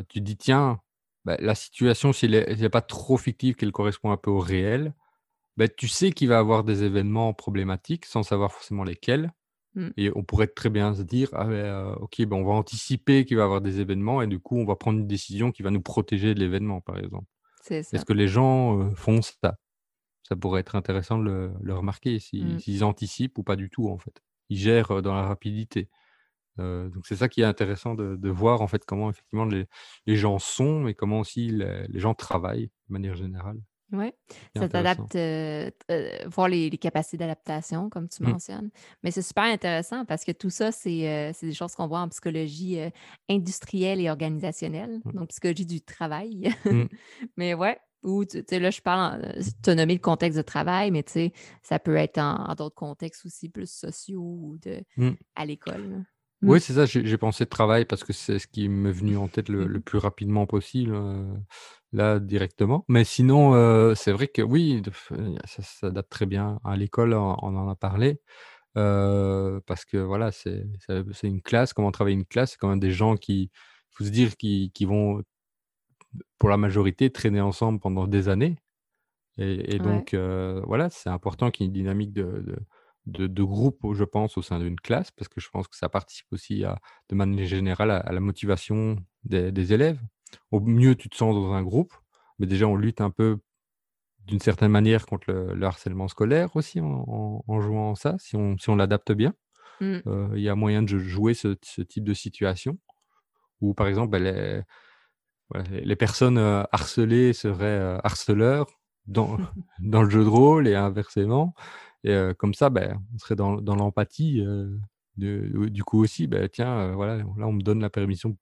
tu dis: «Tiens, bah, la situation, si elle est pas trop fictive, qu'elle correspond un peu au réel, bah, tu sais qu'il va y avoir des événements problématiques sans savoir forcément lesquels» Mm. et on pourrait très bien se dire: «Ah beh, OK, ben, on va anticiper qu'il va y avoir des événements et du coup, on va prendre une décision qui va nous protéger de l'événement», par exemple. C'est Est-ce ça. que les gens, font ça? Ça pourrait être intéressant de le remarquer Mm. s'ils anticipent ou pas du tout, en fait. Ils gèrent, dans la rapidité. Donc c'est ça qui est intéressant de voir, en fait, comment effectivement les gens sont et comment aussi les gens travaillent de manière générale. Oui, C'est ça intéressant. t'adapte, voir les capacités d'adaptation comme tu Mmh, mentionnes. Mais c'est super intéressant parce que tout ça, c'est des choses qu'on voit en psychologie, industrielle et organisationnelle, mmh, donc psychologie du travail. mmh, Mais ouais, ou tu sais, là, je parle tu as nommé le contexte de travail, mais tu sais, ça peut être en d'autres contextes aussi plus sociaux ou mmh. à l'école, là. Mmh. Oui, c'est ça, j'ai pensé travail parce que c'est ce qui m'est venu en tête le Mmh. plus rapidement possible, là, directement. Mais sinon, c'est vrai que oui, ça date très bien. À l'école, on en a parlé, parce que voilà, c'est une classe, comment travailler une classe, c'est quand même des gens qui il faut se dire qui vont, pour la majorité, traîner ensemble pendant des années. Et Ouais. donc voilà, c'est important qu'il y ait une dynamique de groupe, je pense, au sein d'une classe, parce que je pense que ça participe aussi de manière générale à la motivation des élèves. Au mieux tu te sens dans un groupe, mais déjà on lutte un peu d'une certaine manière contre le harcèlement scolaire aussi en jouant ça, si on l'adapte bien. Mmh. Il y a moyen de jouer ce type de situation où par exemple, bah, les personnes, harcelées seraient, harceleurs dans dans le jeu de rôle et inversement et comme ça, ben, on serait dans l'empathie, du coup aussi, ben, tiens, voilà, là, on me donne la permission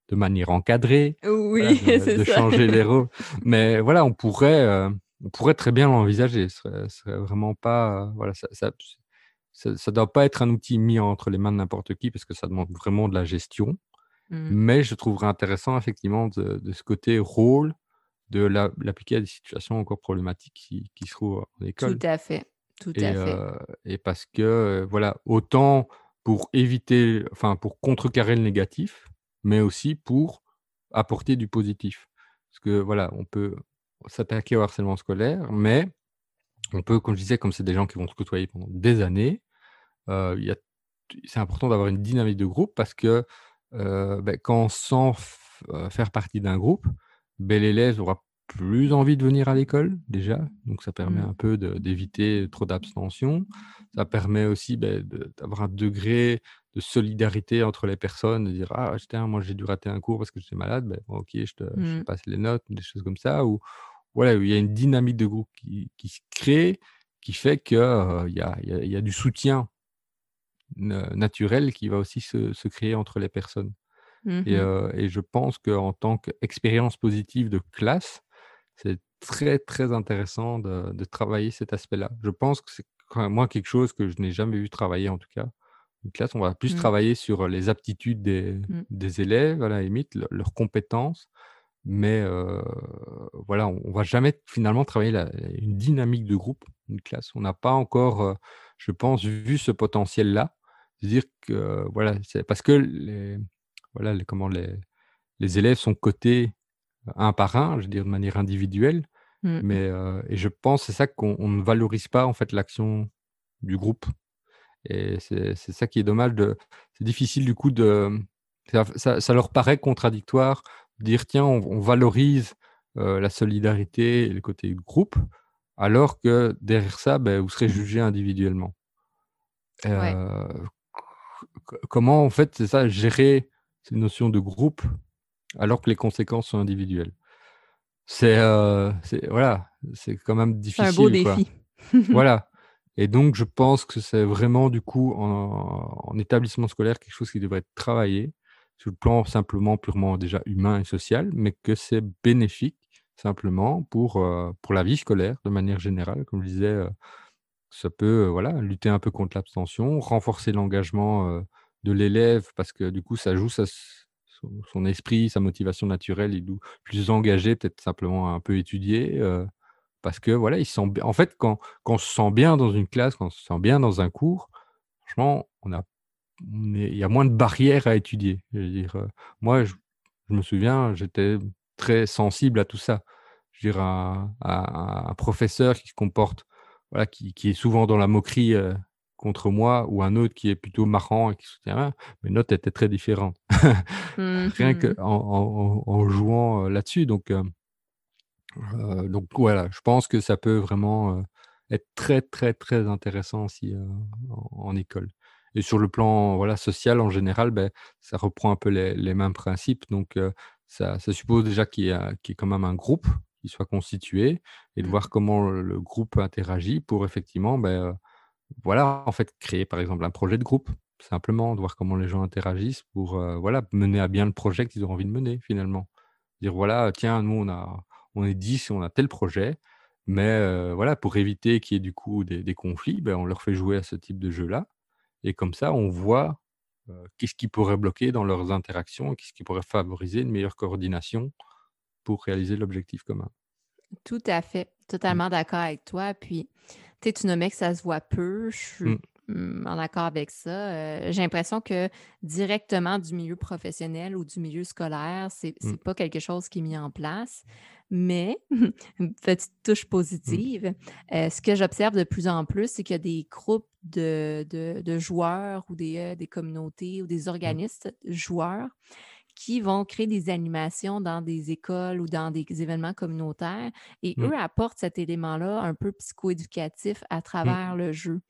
de manière encadrée, voilà, Oui, c'est de ça. changer les rôles. Mais voilà, on pourrait très bien l'envisager. Ce serait vraiment pas, voilà, ça doit pas être un outil mis entre les mains de n'importe qui parce que ça demande vraiment de la gestion. Mmh. Mais je trouverais intéressant effectivement de ce côté rôle, de l'appliquer à des situations encore problématiques qui se trouvent en Tout école à fait, tout et à fait. heu et parce que, voilà, autant pour éviter enfin pour contrecarrer le négatif, mais aussi pour apporter du positif. Parce que voilà, on peut s'attaquer au harcèlement scolaire, mais on peut, comme je disais, comme c'est des gens qui vont se côtoyer pendant des années, il y a c'est important d'avoir une dynamique de groupe parce que, quand on sent faire partie d'un groupe, l'élève aura plus envie de venir à l'école déjà, donc ça permet Mmh. un peu d'éviter trop d'abstention. Ça permet aussi, d'avoir un degré de solidarité entre les personnes, de dire: «Ah tiens, moi j'ai dû rater un cours parce que j'étais malade, bon OK, je te Mmh. passe les notes», des choses comme ça ou voilà, où il y a une dynamique de groupe qui se crée, qui fait que, il y a du soutien naturel qui va aussi se créer entre les personnes Mmh. et je pense qu'en tant qu'expérience positive de classe, c'est très, très intéressant de travailler cet aspect-là. Je pense que c'est quand même moi quelque chose que je n'ai jamais vu travailler en tout cas. Une classe, on va plus Mmh. travailler sur les aptitudes des Mmh. des élèves à la limite, leurs compétences, mais voilà, on va jamais finalement travailler une dynamique de groupe, une classe. On n'a pas encore, je pense, vu ce potentiel-là. C'est-à-dire que, voilà, c'est parce que voilà, les élèves sont cotés un par un, je veux dire de manière individuelle, Mmh. mais et je pense c'est ça qu'on ne valorise pas en fait l'action du groupe et c'est ça qui est dommage c'est difficile du coup ça leur paraît contradictoire de dire: «Tiens, on valorise, la solidarité et le côté groupe», alors que derrière ça, vous serez jugé individuellement. Ouais. Heu, comment en fait, c'est ça, gérer ces notions de groupe alors que les conséquences sont individuelles? C'est voilà, c'est quand même C'est un beau difficile, quoi. défi. Voilà et donc je pense que c'est vraiment du coup en établissement scolaire quelque chose qui devrait être travaillé sur le plan simplement purement déjà humain et social, mais que c'est bénéfique simplement pour la vie scolaire de manière générale. Comme je disais, ça peut, voilà, lutter un peu contre l'abstention, renforcer l'engagement, de l'élève parce que du coup ça joue son esprit, sa motivation naturelle, il est plus engagé, peut-être simplement un peu étudier, parce que voilà, il se sent bien en fait, quand on se sent bien dans une classe, quand on se sent bien dans un cours, franchement, il y a moins de barrières à étudier. Je veux dire, moi, je me souviens, j'étais très sensible à tout ça. Je veux dire, un professeur qui se comporte, voilà, qui est souvent dans la moquerie, contre moi ou un autre qui est plutôt marrant et qui soutient rien, mes notes étaient très différentes. Mmh Rien qu'en mh. en jouant, là-dessus donc voilà, je pense que ça peut vraiment, être très, très, très intéressant aussi, en école et sur le plan, voilà, social en général, ça reprend un peu les mêmes principes donc ça suppose déjà qu'il y ait quand même un groupe qui soit constitué et de Mmh. voir comment le groupe interagit pour effectivement, voilà, en fait, créer par exemple un projet de groupe, simplement, de voir comment les gens interagissent pour, voilà, mener à bien le projet qu'ils ont envie de mener finalement. Dire: «Voilà, tiens, nous on est 10 et on a tel projet, mais voilà, pour éviter qu'il y ait du coup des conflits, on leur fait jouer à ce type de jeu-là» et comme ça on voit qu'est-ce qui pourrait bloquer dans leurs interactions, qu'est-ce qui pourrait favoriser une meilleure coordination pour réaliser l'objectif commun. Tout à fait, Mmh, totalement d'accord avec toi. Puis, tu sais, tu nommais que ça se voit peu. Je mmh, suis en accord avec ça. J'ai l'impression que directement du milieu professionnel ou du milieu scolaire, mmh, c'est pas quelque chose qui est mis en place. Mais, une petite touche mmh, positive, ce que j'observe de plus en plus, c'est qu'il y a des groupes de joueurs ou des communautés ou des mmh, organismes joueurs qui vont créer des animations dans des écoles ou dans des événements communautaires et mmh, eux apportent cet élément-là un peu psychoéducatif à mmh, travers le jeu.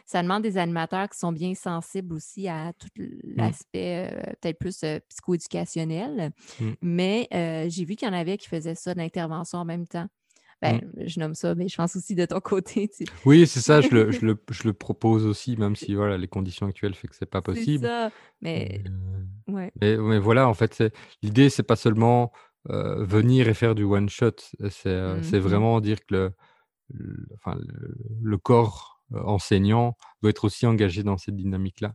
Ça demande des animateurs qui sont bien sensibles aussi à tout mmh, l'aspect, peut-être plus, psychoéducationnel, mmh, mais j'ai vu qu'il y en avait qui faisaient ça de l'intervention en même temps. Ben, mmh. je nomme ça, mais je pense aussi de ton côté, tu Oui, c'est ça, je le propose aussi, même si voilà, les conditions actuelles fait que c'est pas c'est possible. ça, Mais, mais ouais. mais voilà, en fait, l'idée, c'est pas seulement, venir et faire du one shot, c'est Mmh. vraiment dire que enfin, le corps, enseignant doit être aussi engagé dans cette dynamique-là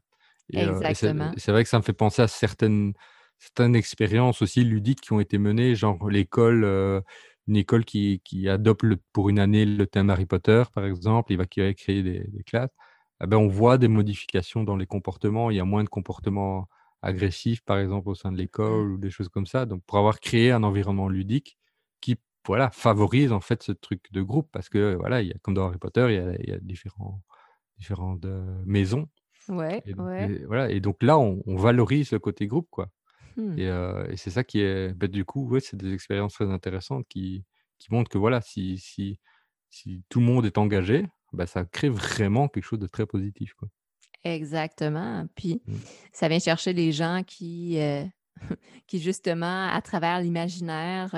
Exactement. et c'est vrai que ça me fait penser à certaines expériences aussi ludiques qui ont été menées, genre une école qui adopte pour une année le thème Harry Potter, par exemple, il va créer des classes. Ah ben, on voit des modifications dans les comportements. Il y a moins de comportements agressifs, par exemple, au sein de Mmh. l'école ou des choses comme ça. Donc pour avoir créé un environnement ludique qui, voilà, favorise en fait ce truc de groupe parce que, voilà, il y a comme dans Harry Potter, il y a différentes, maisons Ouais, ouais. voilà et donc là, on valorise le côté groupe, quoi Mmh. et c'est ça qui est bah, du coup, ouais, c'est des expériences très intéressantes qui montrent que, voilà, si tout le monde est engagé, bah, ça crée vraiment quelque chose de très positif, quoi. Exactement. Puis Mmh. ça vient chercher les gens qui justement, à travers l'imaginaire,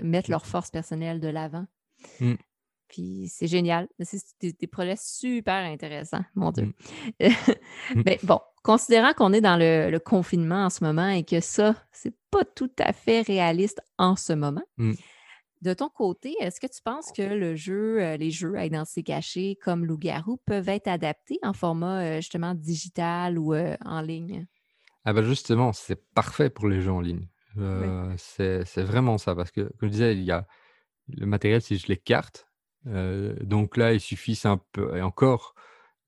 mettent Mmh. leur force personnelle de l'avant. Mmh. Puis c'est génial. C'est des projets super intéressants, mon Dieu. Mmh. Mmh. Mais bon, considérant qu'on est dans le confinement en ce moment et que ça, c'est pas tout à fait réaliste en ce moment, Mmh. de ton côté, est-ce que tu penses que les jeux à identité cachée comme Loup-garou peuvent être adaptés en format, justement digital ou, en ligne? Ah bah, justement, c'est parfait pour les jeux en ligne. Oui. C'est vraiment ça parce que, comme je disais, il y a le matériel, c'est juste les cartes, donc là, il suffit c'est un peu et encore,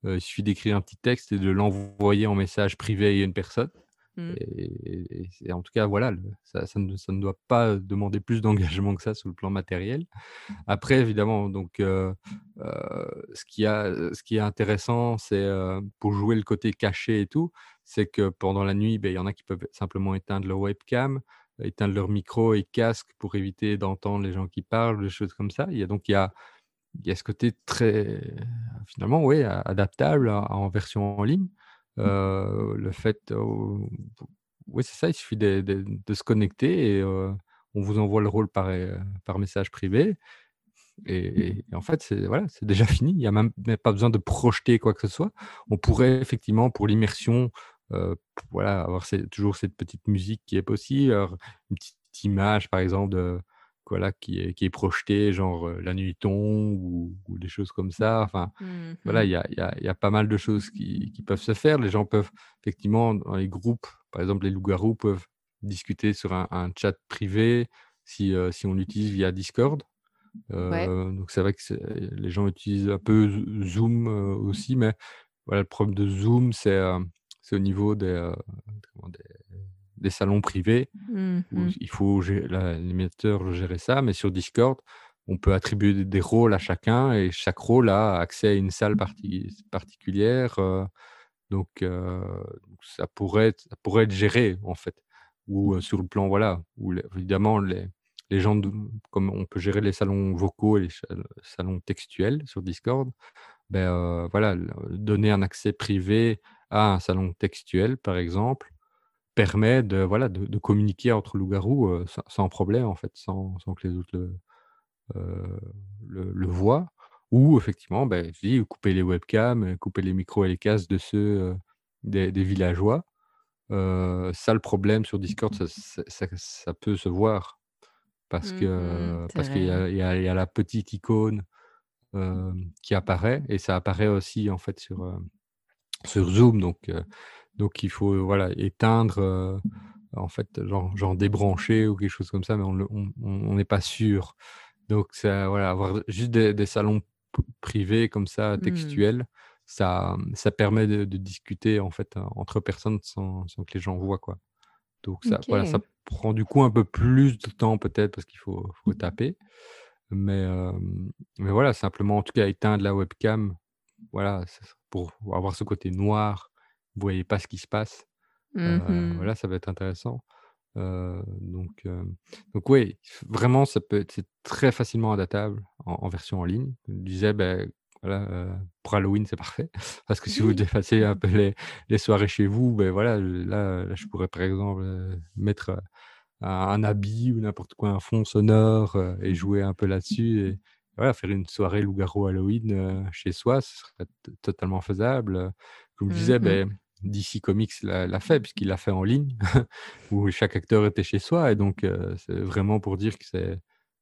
il suffit d'écrire un petit texte et de l'envoyer en message privé à une personne Mmh. et c'est en tout cas, voilà, ça ne doit pas demander plus d'engagement que ça sur le plan matériel. Après évidemment donc ce qui est intéressant, c'est, pour jouer le côté caché et tout, c'est que pendant la nuit, beh, il y en a qui peuvent simplement éteindre leur webcam, éteindre leur micro et casque pour éviter d'entendre les gens qui parlent, des choses comme ça. Il y a ce côté très finalement, ouais, adaptable en version en ligne. Le fait, oui, c'est ça, il suffit de se connecter et on vous envoie le rôle par message privé et en fait, c'est voilà, c'est déjà fini. Il y a même pas besoin de projeter quoi que ce soit. On pourrait effectivement pour l'immersion, voilà, avoir toujours cette petite musique qui est possible, alors une petite image par exemple voilà, qui est projetée genre, la nuit tombe ou des choses comme ça. Enfin, voilà, Mmh. il y a pas mal de choses qui peuvent se faire. Les gens peuvent effectivement dans les groupes, par exemple les loups-garous peuvent discuter sur un chat privé si on l'utilise via Discord. Ouais. Donc c'est vrai que les gens utilisent un peu Zoom, aussi, mais voilà, le problème de Zoom, c'est au niveau comment des salons privés où Mmh. il faut l'animateur gérer ça, mais sur Discord, on peut attribuer des rôles à chacun et chaque rôle a accès à une salle particulière, donc ça pourrait être géré, en fait. Ou, sur le plan, voilà, où évidemment les gens comme on peut gérer les salons vocaux et les salons textuels sur Discord, ben voilà, donner un accès privé à un salon textuel, par exemple, permet voilà, de communiquer entre loups-garous, sans problème, en fait, sans que les autres heu, le voient. Ou effectivement, ben, je dis couper les webcams, couper les micros et les casques de ceux, des villageois. Ça, le problème sur Discord, ça peut se voir parce Mmh. que C'est parce qu'il y vrai. a il y a il y a la petite icône, qui apparaît et ça apparaît aussi, en fait, sur Zoom. Donc Donc il faut, voilà, éteindre, en fait, genre débrancher ou quelque chose comme ça, mais on n'est pas sûr. Donc ça, voilà, avoir juste des salons privés comme ça, Mmh. textuels, ça permet de discuter, en fait, entre personnes sans que les gens voient, quoi. Donc ça, voilà, ça OK. prend du coup un peu plus de temps peut-être parce qu'il faut taper. Mais, mais voilà, simplement, en tout cas, éteindre la webcam, voilà, c'est pour avoir ce côté noir, vous voyez pas ce qui se passe. Mmh. Voilà, ça va être intéressant. Donc oui, vraiment, ça peut être c'est très facilement adaptable en version en ligne. Je me disais, ben voilà, pour Halloween, c'est parfait parce que si vous Oui. devez passer un peu les soirées chez vous, ben voilà, là, je pourrais, par exemple, mettre, un habit ou n'importe quoi, un fond sonore, et Mmh. jouer un peu là-dessus et voilà, faire une soirée loup-garou Halloween, chez soi, ce serait totalement faisable. Comme je disais, Mmh. ben DC Comics l'a fait puisqu'il l'a fait en ligne où chaque acteur était chez soi et donc c'est vraiment pour dire que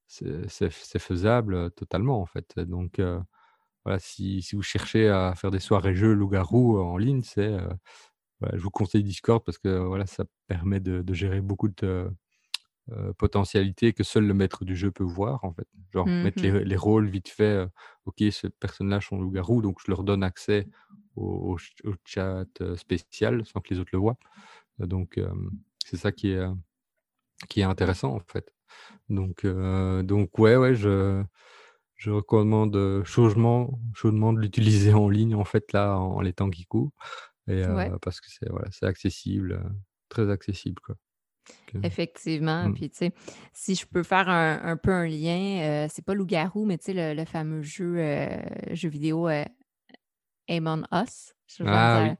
c'est faisable, totalement, en fait. Donc voilà, si vous cherchez à faire des soirées jeux loup-garou en ligne, voilà, je vous conseille Discord parce que, voilà, ça permet de gérer beaucoup de potentialités que seul le maître du jeu peut voir, en fait. Genre mettre Mmh. les rôles vite fait, OK, ces personnes-là sont loups-garous, donc je leur donne accès au chat, spécial sans que les autres le voient. Donc c'est ça qui est intéressant, en fait. Donc ouais, je recommande, chaudement de l'utiliser en ligne, en fait, là, en les temps qui courent et Ouais. parce que c'est, voilà, c'est accessible, très accessible, quoi. Donc Effectivement, mmh. puis tu sais, si je peux faire un peu un lien, c'est pas loup-garou, mais tu sais le fameux jeu vidéo, Among Us, j'ai de la Ah oui, misère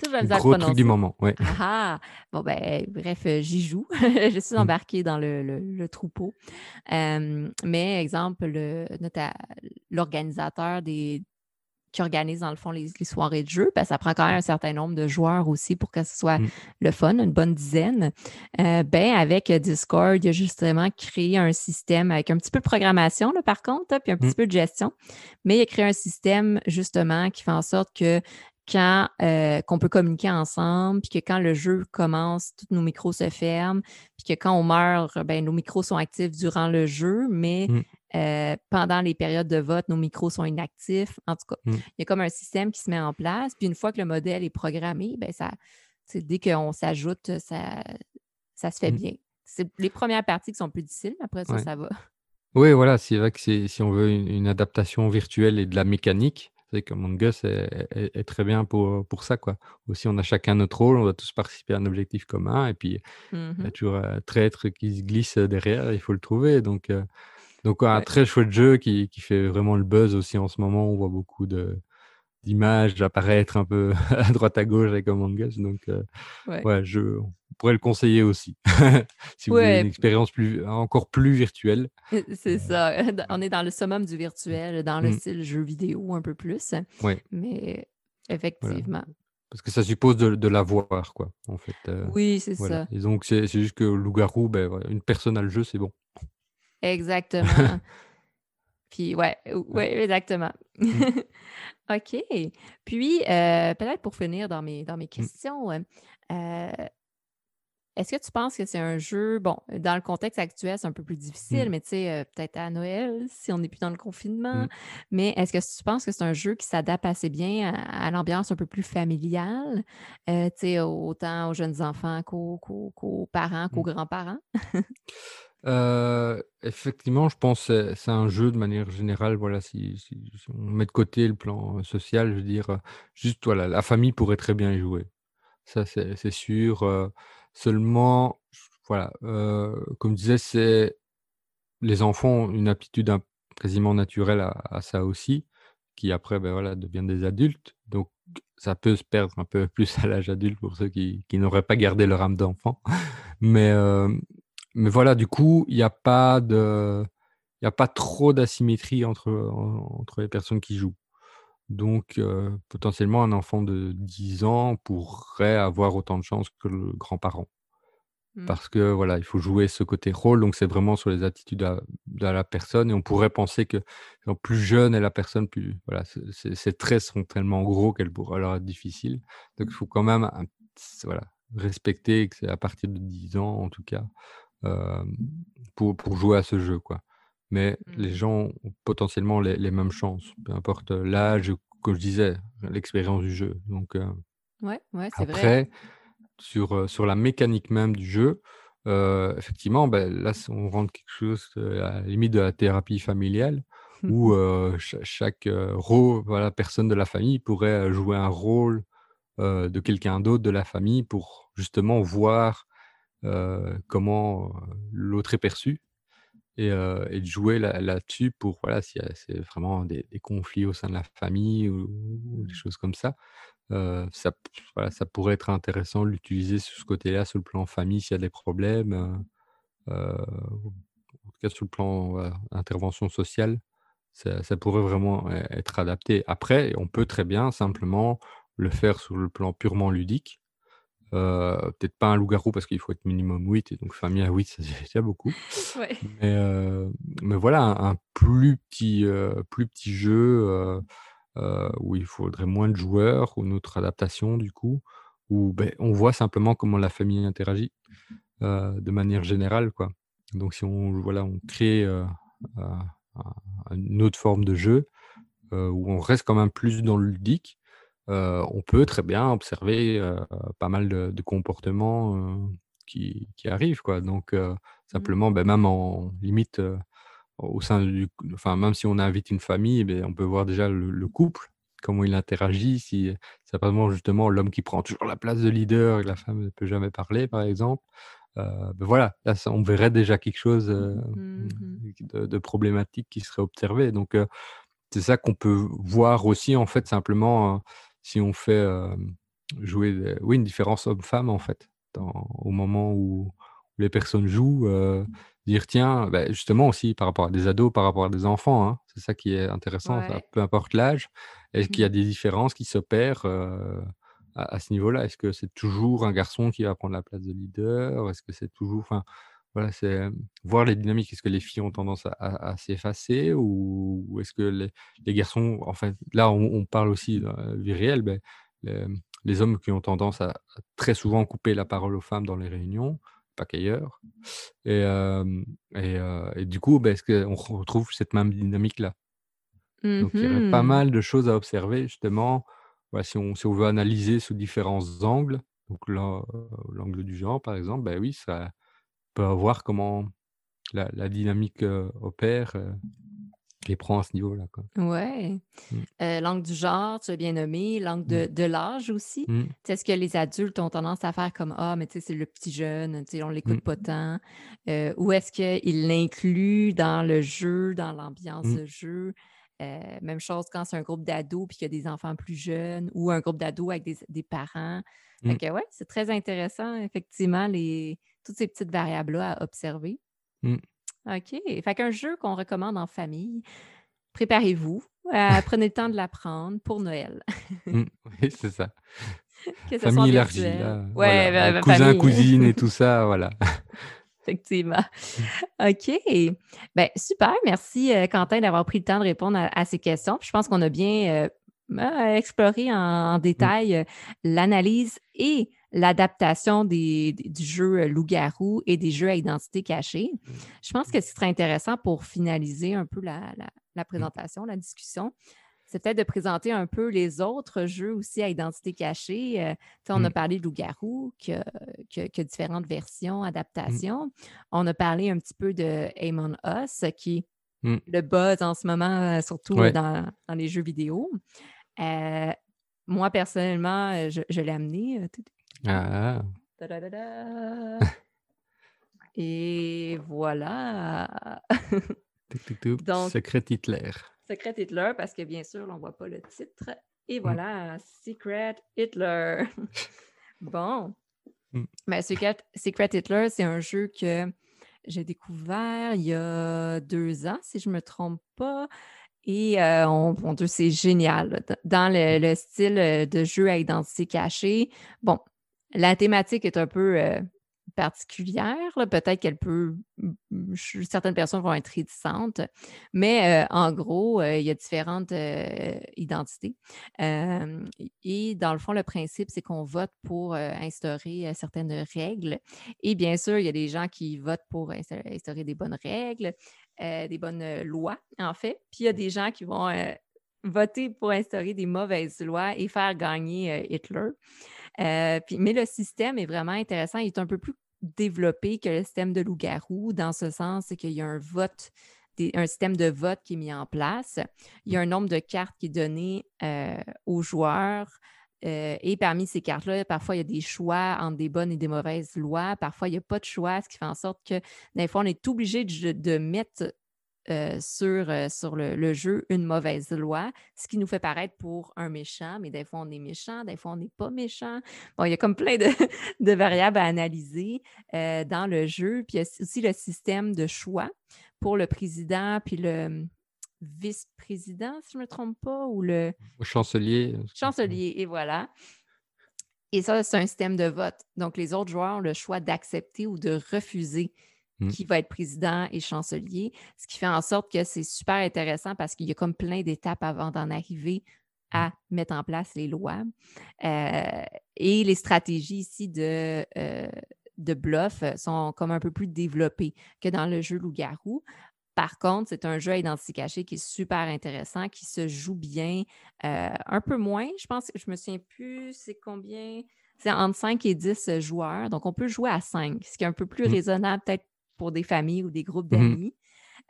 j'ai de la le misère à le gros truc du prononcer. moment, ouais. Ah ah! Bon ben, bref, j'y joue. Je suis Mmh, embarquée dans le troupeau. Mais exemple, l'organisateur qui organise dans le fond les soirées de jeu, ben, ça prend quand même un certain nombre de joueurs aussi pour que ce soit mmh, le fun, une bonne dizaine. Ben, avec Discord, il a justement créé un système avec un petit peu de programmation, là, par contre, là, puis un petit mmh, peu de gestion. Mais il a créé un système justement qui fait en sorte que qu'on peut communiquer ensemble, puis que quand le jeu commence, tous nos micros se ferment, puis que quand on meurt, ben, nos micros sont actifs durant le jeu, mais mmh, pendant les périodes de vote, nos micros sont inactifs. En tout cas, mmh, il y a comme un système qui se met en place. Puis une fois que le modèle est programmé, ben ça, dès qu'on s'ajoute, ça se fait mmh, bien. C'est les premières parties qui sont plus difficiles, mais après ça, ouais. ça va. Oui, voilà, c'est vrai que si on veut une adaptation virtuelle et de la mécanique, c'est vrai qu'Among Us est très bien pour ça, quoi. Aussi, on a chacun notre rôle, on doit tous participer à un objectif commun et puis il y a Mhm. toujours un traître qui se glisse, derrière, il faut le trouver donc un Ouais, très chouette jeu qui fait vraiment le buzz aussi en ce moment. On voit beaucoup d'images apparaître un peu à droite à gauche avec Among Us ouais. ouais, on pourrait le conseiller aussi. Si vous voulez une Ouais, expérience encore plus virtuelle. c'est Heu, ça. On est dans le summum du virtuel, dans le mmh, style jeu vidéo un peu plus, ouais, mais voilà. effectivement. Parce que ça suppose de la voir, quoi, en fait, Oui, c'est voilà ça. et donc c'est juste que loup-garou, ben, voilà, une personne a le jeu, c'est bon. Exactement. Puis ouais, Ouais. ouais, exactement. Mmh, OK. Puis, peut-être pour finir dans mes mmh, questions, est-ce que tu penses que c'est un jeu bon, dans le contexte actuel, c'est un peu plus difficile, mmh, mais tu sais, peut-être à Noël, si on n'est plus dans le confinement, mmh. mais est-ce que tu penses que c'est un jeu qui s'adapte assez bien à l'ambiance un peu plus familiale? Tu sais, autant aux jeunes enfants qu'aux parents, qu'aux Mmh. grands-parents? Effectivement, je pense que c'est un jeu de manière générale, voilà, si on met de côté le plan, social, je veux dire, juste voilà, la famille pourrait très bien y jouer. Ça, c'est sûr, seulement, voilà, comme je disais, c'est les enfants ont une aptitude quasiment naturelle à ça aussi, qui après, ben, voilà, deviennent des adultes. Donc ça peut se perdre un peu plus à l'âge adulte pour ceux qui n'auraient pas gardé leur âme d'enfant. Mais, mais voilà, du coup, il y a pas trop d'asymétrie entre les personnes qui jouent. Donc, potentiellement un enfant de 10 ans pourrait avoir autant de chance que le grand-parent. Mmh. Parce que voilà, il faut jouer ce côté rôle, donc c'est vraiment sur les attitudes de la personne et on pourrait penser que, genre, plus jeune est la personne, plus voilà, ses traits sont tellement gros qu'elle pourra leur être difficile. Donc il faut quand même voilà, respecter que c'est à partir de 10 ans, en tout cas, hem, pour jouer à ce jeu, quoi. Mais les Mmh. gens ont potentiellement les mêmes chances, peu importe l'âge, comme je disais, l'expérience du jeu. Donc, Ouais, ouais, c'est vrai. après, sur la mécanique même du jeu, effectivement, là, on rentre quelque chose, à la limite de la thérapie familiale où, chaque, voilà, personne de la famille pourrait, jouer un rôle, de quelqu'un d'autre de la famille pour justement voir, comment, l'autre est perçu et de jouer là-dessus pour, voilà, s'il y a c'est vraiment des conflits au sein de la famille ou des Mmh. choses comme ça. Ça p Voilà, ça pourrait être intéressant de l'utiliser sur ce côté-là, sur le plan famille, s'il y a des problèmes, en tout cas sur le plan, voilà, intervention sociale, ça pourrait vraiment être adapté. Après, on peut très bien simplement le faire sur le plan purement ludique. Peut-être pas un loup-garou parce qu'il faut être minimum 8 et donc famille à 8, ça c'est déjà beaucoup. Ouais. Mais, mais voilà, un plus petit jeu, où il faudrait moins de joueurs ou une autre adaptation du coup, où, on voit simplement comment la famille interagit, de manière générale, quoi. Donc si on voilà, on crée, un une autre forme de jeu, où on reste quand même plus dans le ludique, on peut très bien observer, pas mal de comportements, qui arrivent, quoi. Donc, Mmh. simplement, même en limite, au sein du enfin, même si on invite une famille, on peut voir déjà le couple, comment il interagit, si c'est vraiment justement l'homme qui prend toujours la place de leader et que la femme ne peut jamais parler, par exemple. Voilà, là, ça on verrait déjà quelque chose, Mmh mh. de problématique qui serait observé. Donc, c'est ça qu'on peut voir aussi, en fait, simplement, si on fait, jouer oui, une différence homme-femme, en fait, au moment où les personnes jouent, dire: «Tiens», justement aussi par rapport à des ados, par rapport à des enfants, hein. C'est ça qui est intéressant, ça, Ouais. peu importe l'âge. Est-ce qu'il y Mmh. a des différences qui s'opèrent, à ce niveau-là? Est-ce que c'est toujours un garçon qui va prendre la place de leader? Est-ce que c'est toujours enfin, voilà, c'est, voir les dynamiques. Est-ce que les filles ont tendance à s'effacer ou est-ce que les garçons en fait, là, on parle aussi dans la vie réelle, les les hommes qui ont tendance à très souvent couper la parole aux femmes dans les réunions, pas qu'ailleurs et du coup, est-ce qu'on retrouve cette même dynamique-là? Donc il y aurait pas Mmh. mal de choses à observer justement, voilà, si on veut analyser sous différents angles, donc là, l'angle du genre par exemple, oui, ça peut voir comment la dynamique, opère, et prend à ce niveau-là, quoi. Ouais. Mmh. L'angle du genre, tu as bien nommé, l'angle Mmh. de l'âge aussi. Mmh. Tu sais, est-ce que les adultes ont tendance à faire comme: «Ah, mais tu sais, c'est le petit jeune, tu sais, on l'écoute Mmh. pas tant», ou est-ce qu'ils l'incluent dans le jeu, dans l'ambiance Mmh. de jeu? Même chose quand c'est un groupe d'ados puis qu'il y a des enfants plus jeunes ou un groupe d'ados avec des parents. Fait Mmh. que ouais, c'est très intéressant effectivement toutes ces petites variables-là à observer. Mmh. OK. Fait qu'un jeu qu'on recommande en famille, préparez-vous, prenez le temps de l'apprendre pour Noël. Mmh. Oui, c'est ça. Que ce soit Famille élargie, virtuel. là, Ouais, voilà, ma cousins, famille, cousines et tout ça, voilà. effectivement. Mmh. OK. Ben super, merci, Quentin, d'avoir pris le temps de répondre à ces questions. Puis je pense qu'on a bien, exploré en Mmh. détail, l'analyse et l'adaptation du jeu, Loup-garou et des jeux à identité cachée. Je pense que ce qui serait intéressant pour finaliser un peu la Mmh. présentation, la discussion, c'est peut-être de présenter un peu les autres jeux aussi à identité cachée. Tu sais, on a Mmh. parlé de Loup-garou, qui a différentes versions, Mmh. adaptations. On a parlé un petit peu de Among Us, qui est Mmh. le buzz en ce moment, surtout Ouais. dans les jeux vidéo. Euh, Moi, personnellement, je l'ai amené. Ah! Ta-da-da-da. Et voilà. Tuk tuk tuk, Donc, Secret Hitler. Secret Hitler, parce que bien sûr, on ne voit pas le titre. Et Mmh. voilà, Secret Hitler. Bon, Mmh. ben, Secret Hitler, c'est un jeu que j'ai découvert il y a 2 ans, si je ne me trompe pas. Et mon Dieu, c'est génial, là. Dans Mmh. le style de jeu à identité cachée. Bon, la thématique est un peu particulière, là. Peut-être qu'elle peut certaines personnes vont être réticentes, mais en gros, il y a différentes, identités. Et dans le fond, le principe, c'est qu'on vote pour, instaurer, certaines règles et bien sûr, il y a des gens qui votent pour instaurer des bonnes règles, des bonnes, lois, en fait. Puis il y a des gens qui vont, voter pour instaurer des mauvaises lois et faire gagner, Hitler. Mais le système est vraiment intéressant. Il est un peu plus développé que le système de loup-garou, dans ce sens, c'est qu'il y a un vote, un système de vote qui est mis en place. Il y a un nombre de cartes qui est donné aux joueurs. Et parmi ces cartes-là, parfois, il y a des choix entre des bonnes et des mauvaises lois. Parfois, il n'y a pas de choix, ce qui fait en sorte que, des fois, on est obligé de mettre sur le jeu une mauvaise loi, ce qui nous fait paraître pour un méchant, mais des fois on est méchant, des fois on n'est pas méchant. Bon, il y a comme plein de, de variables à analyser dans le jeu. Puis il y a aussi le système de choix pour le président, puis le vice-président, si je ne me trompe pas, ou le Au chancelier, chancelier, et voilà. Et ça, c'est un système de vote. Donc, les autres joueurs ont le choix d'accepter ou de refuser Mmh. qui va être président et chancelier, ce qui fait en sorte que c'est super intéressant parce qu'il y a comme plein d'étapes avant d'en arriver Mmh. à mettre en place les lois. Et les stratégies ici de bluff sont comme un peu plus développées que dans le jeu Loup-garou. Par contre, c'est un jeu à identité cachée qui est super intéressant, qui se joue bien, un peu moins. Je pense que je me souviens plus, c'est combien? C'est entre 5 et 10 joueurs. Donc, on peut jouer à 5, ce qui est un peu plus Mmh. raisonnable peut-être pour des familles ou des groupes Mmh. d'amis,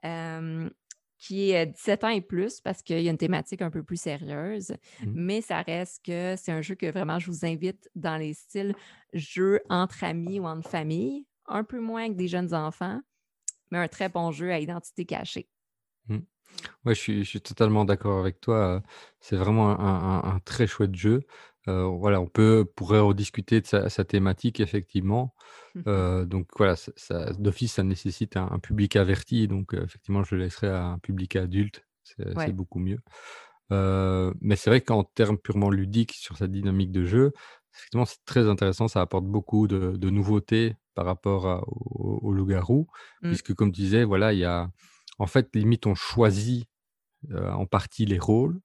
euh, qui est 17 ans et plus parce qu'il y a une thématique un peu plus sérieuse. Mmh. Mais ça reste que c'est un jeu que vraiment je vous invite dans les styles jeux entre amis ou entre familles, un peu moins avec des jeunes enfants, mais un très bon jeu à identité cachée. Mmh. Ouais, je suis totalement d'accord avec toi, c'est vraiment un très chouette jeu. Voilà, pourrait rediscuter de sa thématique effectivement. Donc voilà, d'office, ça nécessite un public averti, donc effectivement, je le laisserai à un public adulte, c'est Ouais. beaucoup mieux. Mais c'est vrai qu'en termes purement ludiques sur sa dynamique de jeu, effectivement, c'est très intéressant, ça apporte beaucoup de nouveautés par rapport au loup-garou, Mmh. puisque comme tu disais, voilà, il y a en fait, limite, on choisit, en partie les rôles,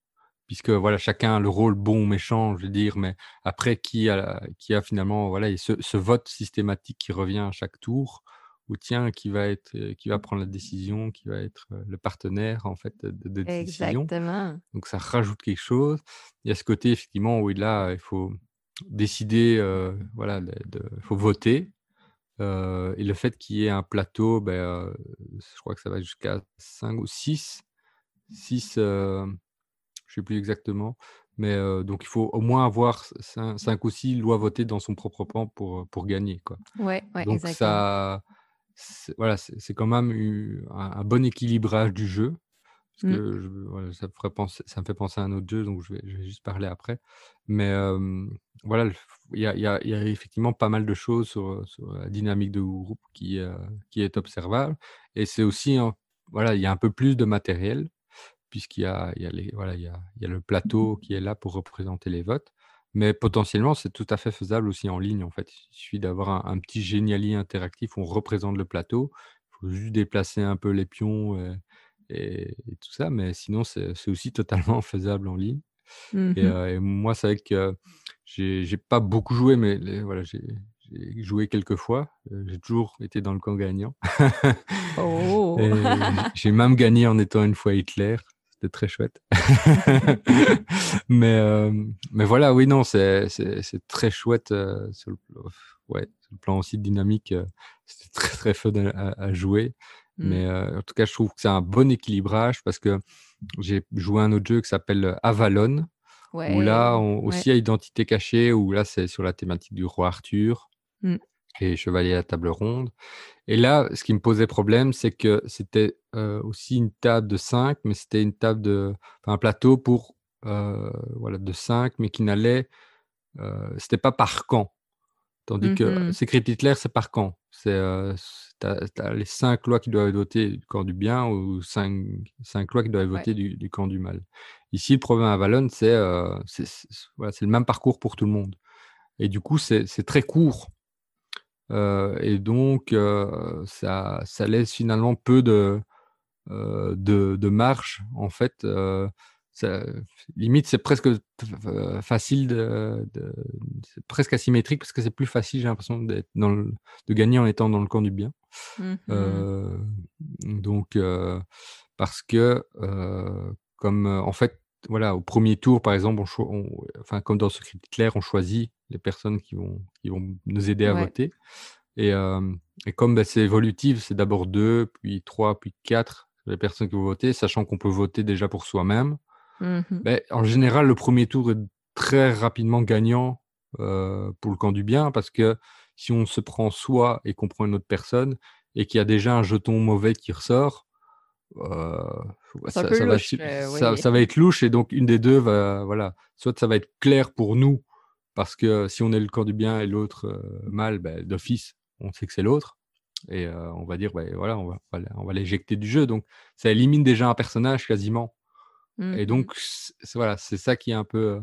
puisque voilà, chacun a le rôle bon ou méchant, je veux dire, mais après qui a finalement voilà, et ce vote systématique qui revient à chaque tour, où tiens, qui va prendre la décision, qui va être, le partenaire en fait de décision. Exactement. Donc ça rajoute quelque chose. Il y a ce côté effectivement où là, il faut décider, voilà, il faut voter, et le fait qu'il y ait un plateau, je crois que ça va jusqu'à 5 ou 6, je sais plus exactement, mais donc il faut au moins avoir 5 ou 6 lois votées dans son propre camp pour gagner, quoi. Ouais, ouais, Donc exactement. ça, voilà, c'est quand même un bon équilibrage du jeu. Parce Mmh. que voilà, ça me fait penser à un autre jeu, donc je vais juste parler après. Mais voilà, il y a effectivement pas mal de choses sur la dynamique de groupe qui est observable, et c'est aussi voilà, il y a un peu plus de matériel puisqu'il y a le plateau qui est là pour représenter les votes. Mais potentiellement, c'est tout à fait faisable aussi en ligne, en fait. Il suffit d'avoir un petit Geniali interactif où on représente le plateau. Il faut juste déplacer un peu les pions, et tout ça, mais sinon c'est aussi totalement faisable en ligne. Et Mmh. moi, c'est vrai que j'ai pas beaucoup joué, mais voilà, j'ai joué quelques fois. J'ai toujours été dans le camp gagnant. Oh! Et j'ai même gagné en étant une fois Hitler. C'était très chouette. Mais voilà, oui, non, c'est très chouette, sur le plan aussi dynamique, c'était très, très fun à jouer. Mmh. Mais en tout cas, je trouve que c'est un bon équilibrage parce que j'ai joué à un autre jeu qui s'appelle Avalon, où là, Ouais, ouais. aussi à identité cachée, où là, c'est sur la thématique du roi Arthur Mmh. et chevalier à la table ronde. Et là, ce qui me posait problème, c'est que c'était, aussi une table de 5, mais c'était une table un plateau pour, voilà, de 5, mais qui n'allait, c'était pas par camp. Tandis que Mmh. Secret Hitler, c'est par camp. Tu as les 5 lois qui doivent être votées du camp du bien ou cinq lois qui doivent être Ouais. votées du camp du mal. Ici, le problème à Valon, voilà, c'est le même parcours pour tout le monde, et du coup, c'est très court. Et donc ça laisse finalement peu de marge. En fait, ça limite, c'est presque facile c'est presque asymétrique parce que c'est plus facile, j'ai l'impression, de gagner en étant dans le camp du bien. Mhm. Heu, donc parce que, comme, en fait, voilà, au premier tour, par exemple, enfin, comme dans Secret Hitler, on choisit les personnes qui vont nous aider à Ouais. voter et comme, bah, c'est évolutif, c'est d'abord 2 puis 3 puis 4 les personnes qui vont voter, sachant qu'on peut voter déjà pour soi-même. Mhm. Beh, en général, le premier tour est très rapidement gagnant, pour le camp du bien parce que si on se prend soi et qu'on prend une autre personne et qu'il y a déjà un jeton mauvais qui ressort, heu, ouais, C'est un peu louche, oui. ça va être louche et donc une des 2 va voilà, soit ça va être clair pour nous parce que si on est le camp du bien et l'autre, mal, bah, d'office, on sait que c'est l'autre et on va dire: «Beh, voilà, on va l'éjecter du jeu», donc ça élimine déjà un personnage quasiment. Et Mhm. donc voilà, c'est ça qui est un peu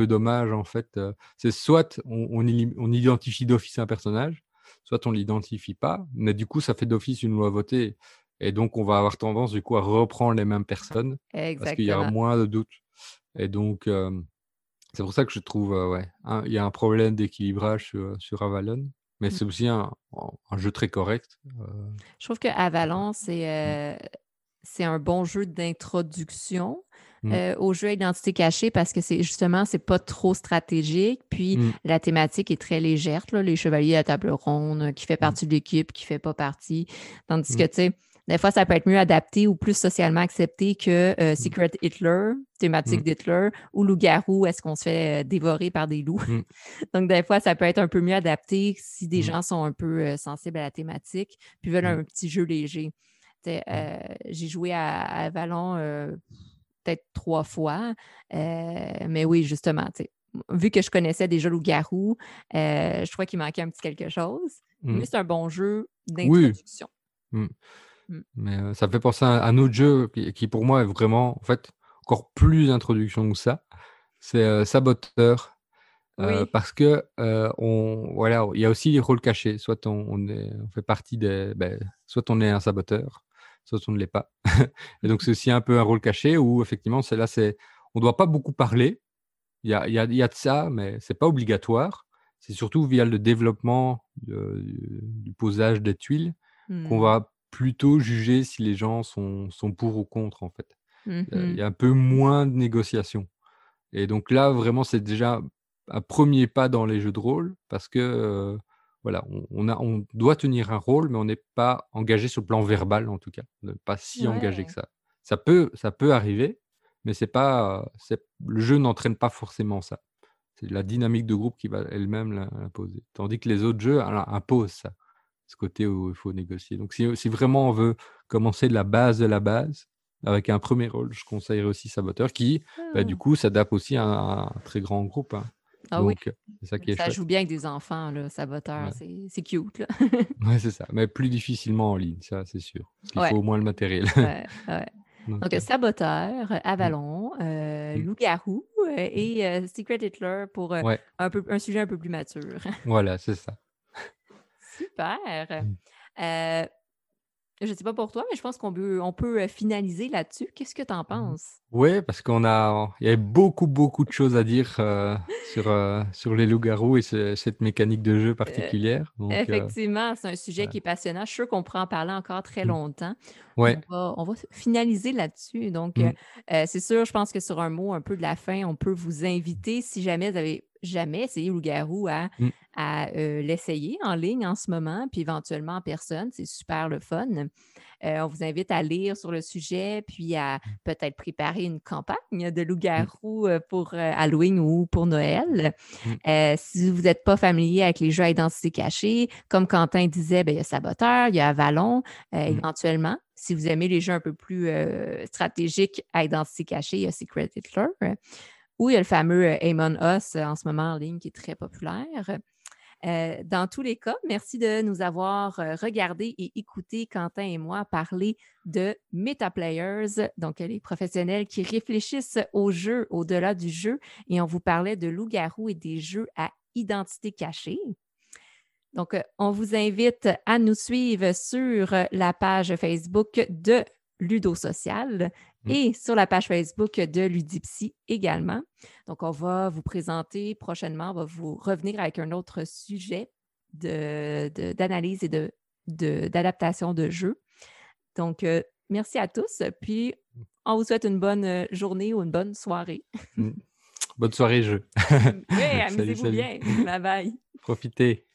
dommage en fait, c'est soit on identifie d'office un personnage, soit on l'identifie pas, mais du coup ça fait d'office une loi votée et donc on va avoir tendance du coup à reprendre les mêmes personnes parce qu'il y aura Exactement. moins de doutes et donc c'est pour ça que je trouve, ouais, il y a un problème d'équilibrage sur Avalon, mais c'est aussi un jeu très correct, Je trouve que Avalon, mmh, c'est un bon jeu d'introduction, mmh, au jeu à identité cachée parce que c'est pas trop stratégique, puis mmh, la thématique est très légère, là, les chevaliers à table ronde, qui fait mmh, partie de l'équipe, qui fait pas partie. Tandis que, mmh, tu sais, des fois, ça peut être mieux adapté ou plus socialement accepté que mmh, Secret Hitler, thématique mmh, d'Hitler, ou Loup-garou, est-ce qu'on se fait dévorer par des loups? mmh, Donc, des fois, ça peut être un peu mieux adapté si des mmh, gens sont un peu sensibles à la thématique, puis veulent mmh, un petit jeu léger. mmh, J'ai joué à Avalon peut-être 3 fois, mais oui, justement, vu que je connaissais déjà Loup-garou, je crois qu'il manquait un petit quelque chose, mais mmh. c'est un bon jeu Oui, d'introduction. mmh, Mmh. mais ça me fait penser à un autre jeu qui pour moi est vraiment, en fait, encore plus introduction que ça. C'est, Saboteur, Oui. parce que, on voilà, il y a aussi les rôles cachés. Soit on fait partie soit on est un saboteur, soit on ne l'est pas et donc c'est aussi un peu un rôle caché où effectivement on doit pas beaucoup parler. Il y a de ça, mais c'est pas obligatoire. C'est surtout via le développement, du posage des tuiles qu'on Mmh. va plutôt juger si les gens sont pour ou contre, en fait. Il y Mmh. a un peu moins de négociation et donc là, vraiment, c'est déjà un premier pas dans les jeux de rôle parce que, voilà, on doit tenir un rôle, mais on n'est pas engagé sur le plan verbal, en tout cas. On n'est pas si engagé que Ouais. ça. Ça peut arriver, mais le jeu n'entraîne pas forcément ça. C'est la dynamique de groupe qui va elle-même l'imposer. Tandis que les autres jeux imposent ça, ce côté où il faut négocier. Donc si vraiment on veut commencer de la base, avec un premier rôle, je conseillerais aussi Saboteur qui, bah, du Ah. coup, s'adapte aussi à un très grand groupe, hein. Ah oui, Donc c'est ça qui est ça joue chouette. bien avec des enfants, là, Saboteur, Ouais. c'est cute, là. Ouais, c'est ça, mais plus difficilement en ligne, ça, c'est sûr. Parce qu'il Ouais, faut au moins le matériel. ouais, ouais. Donc Donc, Saboteur, mmh, Avalon, mmh, Loup-garou, mmh. et Secret Hitler pour, Ouais, un sujet un peu plus mature. voilà, c'est ça. Super! Mmh. Heu, je sais pas pour toi, mais je pense qu'on peut, finaliser là-dessus. Qu'est-ce que tu en Mmh. penses? Ouais, parce il y avait beaucoup, beaucoup de choses à dire, sur les loups-garous et cette mécanique de jeu Heu, particulière, donc effectivement, c'est un sujet voilà. qui est passionnant. Je suis sûre qu'on pourrait en parler encore très Mmh. longtemps. Ouais. On va finaliser là-dessus. Donc, Mmh. c'est sûr, je pense que sur un mot un peu de la fin, on peut vous inviter, si jamais vous avez jamais essayé Loup-garou, Mmh. à l'essayer en ligne en ce moment, puis éventuellement en personne. C'est super le fun. On vous invite à lire sur le sujet, puis à peut-être préparer une campagne de Mmh. loup-garou pour Halloween ou pour Noël. Mmh. Si vous n'êtes pas familier avec les jeux à identité cachée, comme Quentin disait, ben, il y a Saboteur, il y a Avalon, Mmh. éventuellement. Si vous aimez les jeux un peu plus stratégiques à identité cachée, il y a Secret Hitler. Ou il y a le fameux Among Us en ce moment en ligne qui est très populaire. Dans tous les cas, merci de nous avoir regardé et écouté Quentin et moi parler de Metaplayers, donc les professionnels qui réfléchissent au jeu, au-delà du jeu, et on vous parlait de loup-garou et des jeux à identité cachée. Donc, on vous invite à nous suivre sur la page Facebook de Ludo Social Mmh. et sur la page Facebook de Ludipsy également. Donc, on va vous présenter prochainement, on va vous revenir avec un autre sujet d'analyse et d'adaptation de jeux. Donc, merci à tous. Puis, on vous souhaite une bonne journée ou une bonne soirée. Mmh. Bonne soirée jeu. Oui, Salut, amusez-vous salut. bien. Bye bye. Profitez.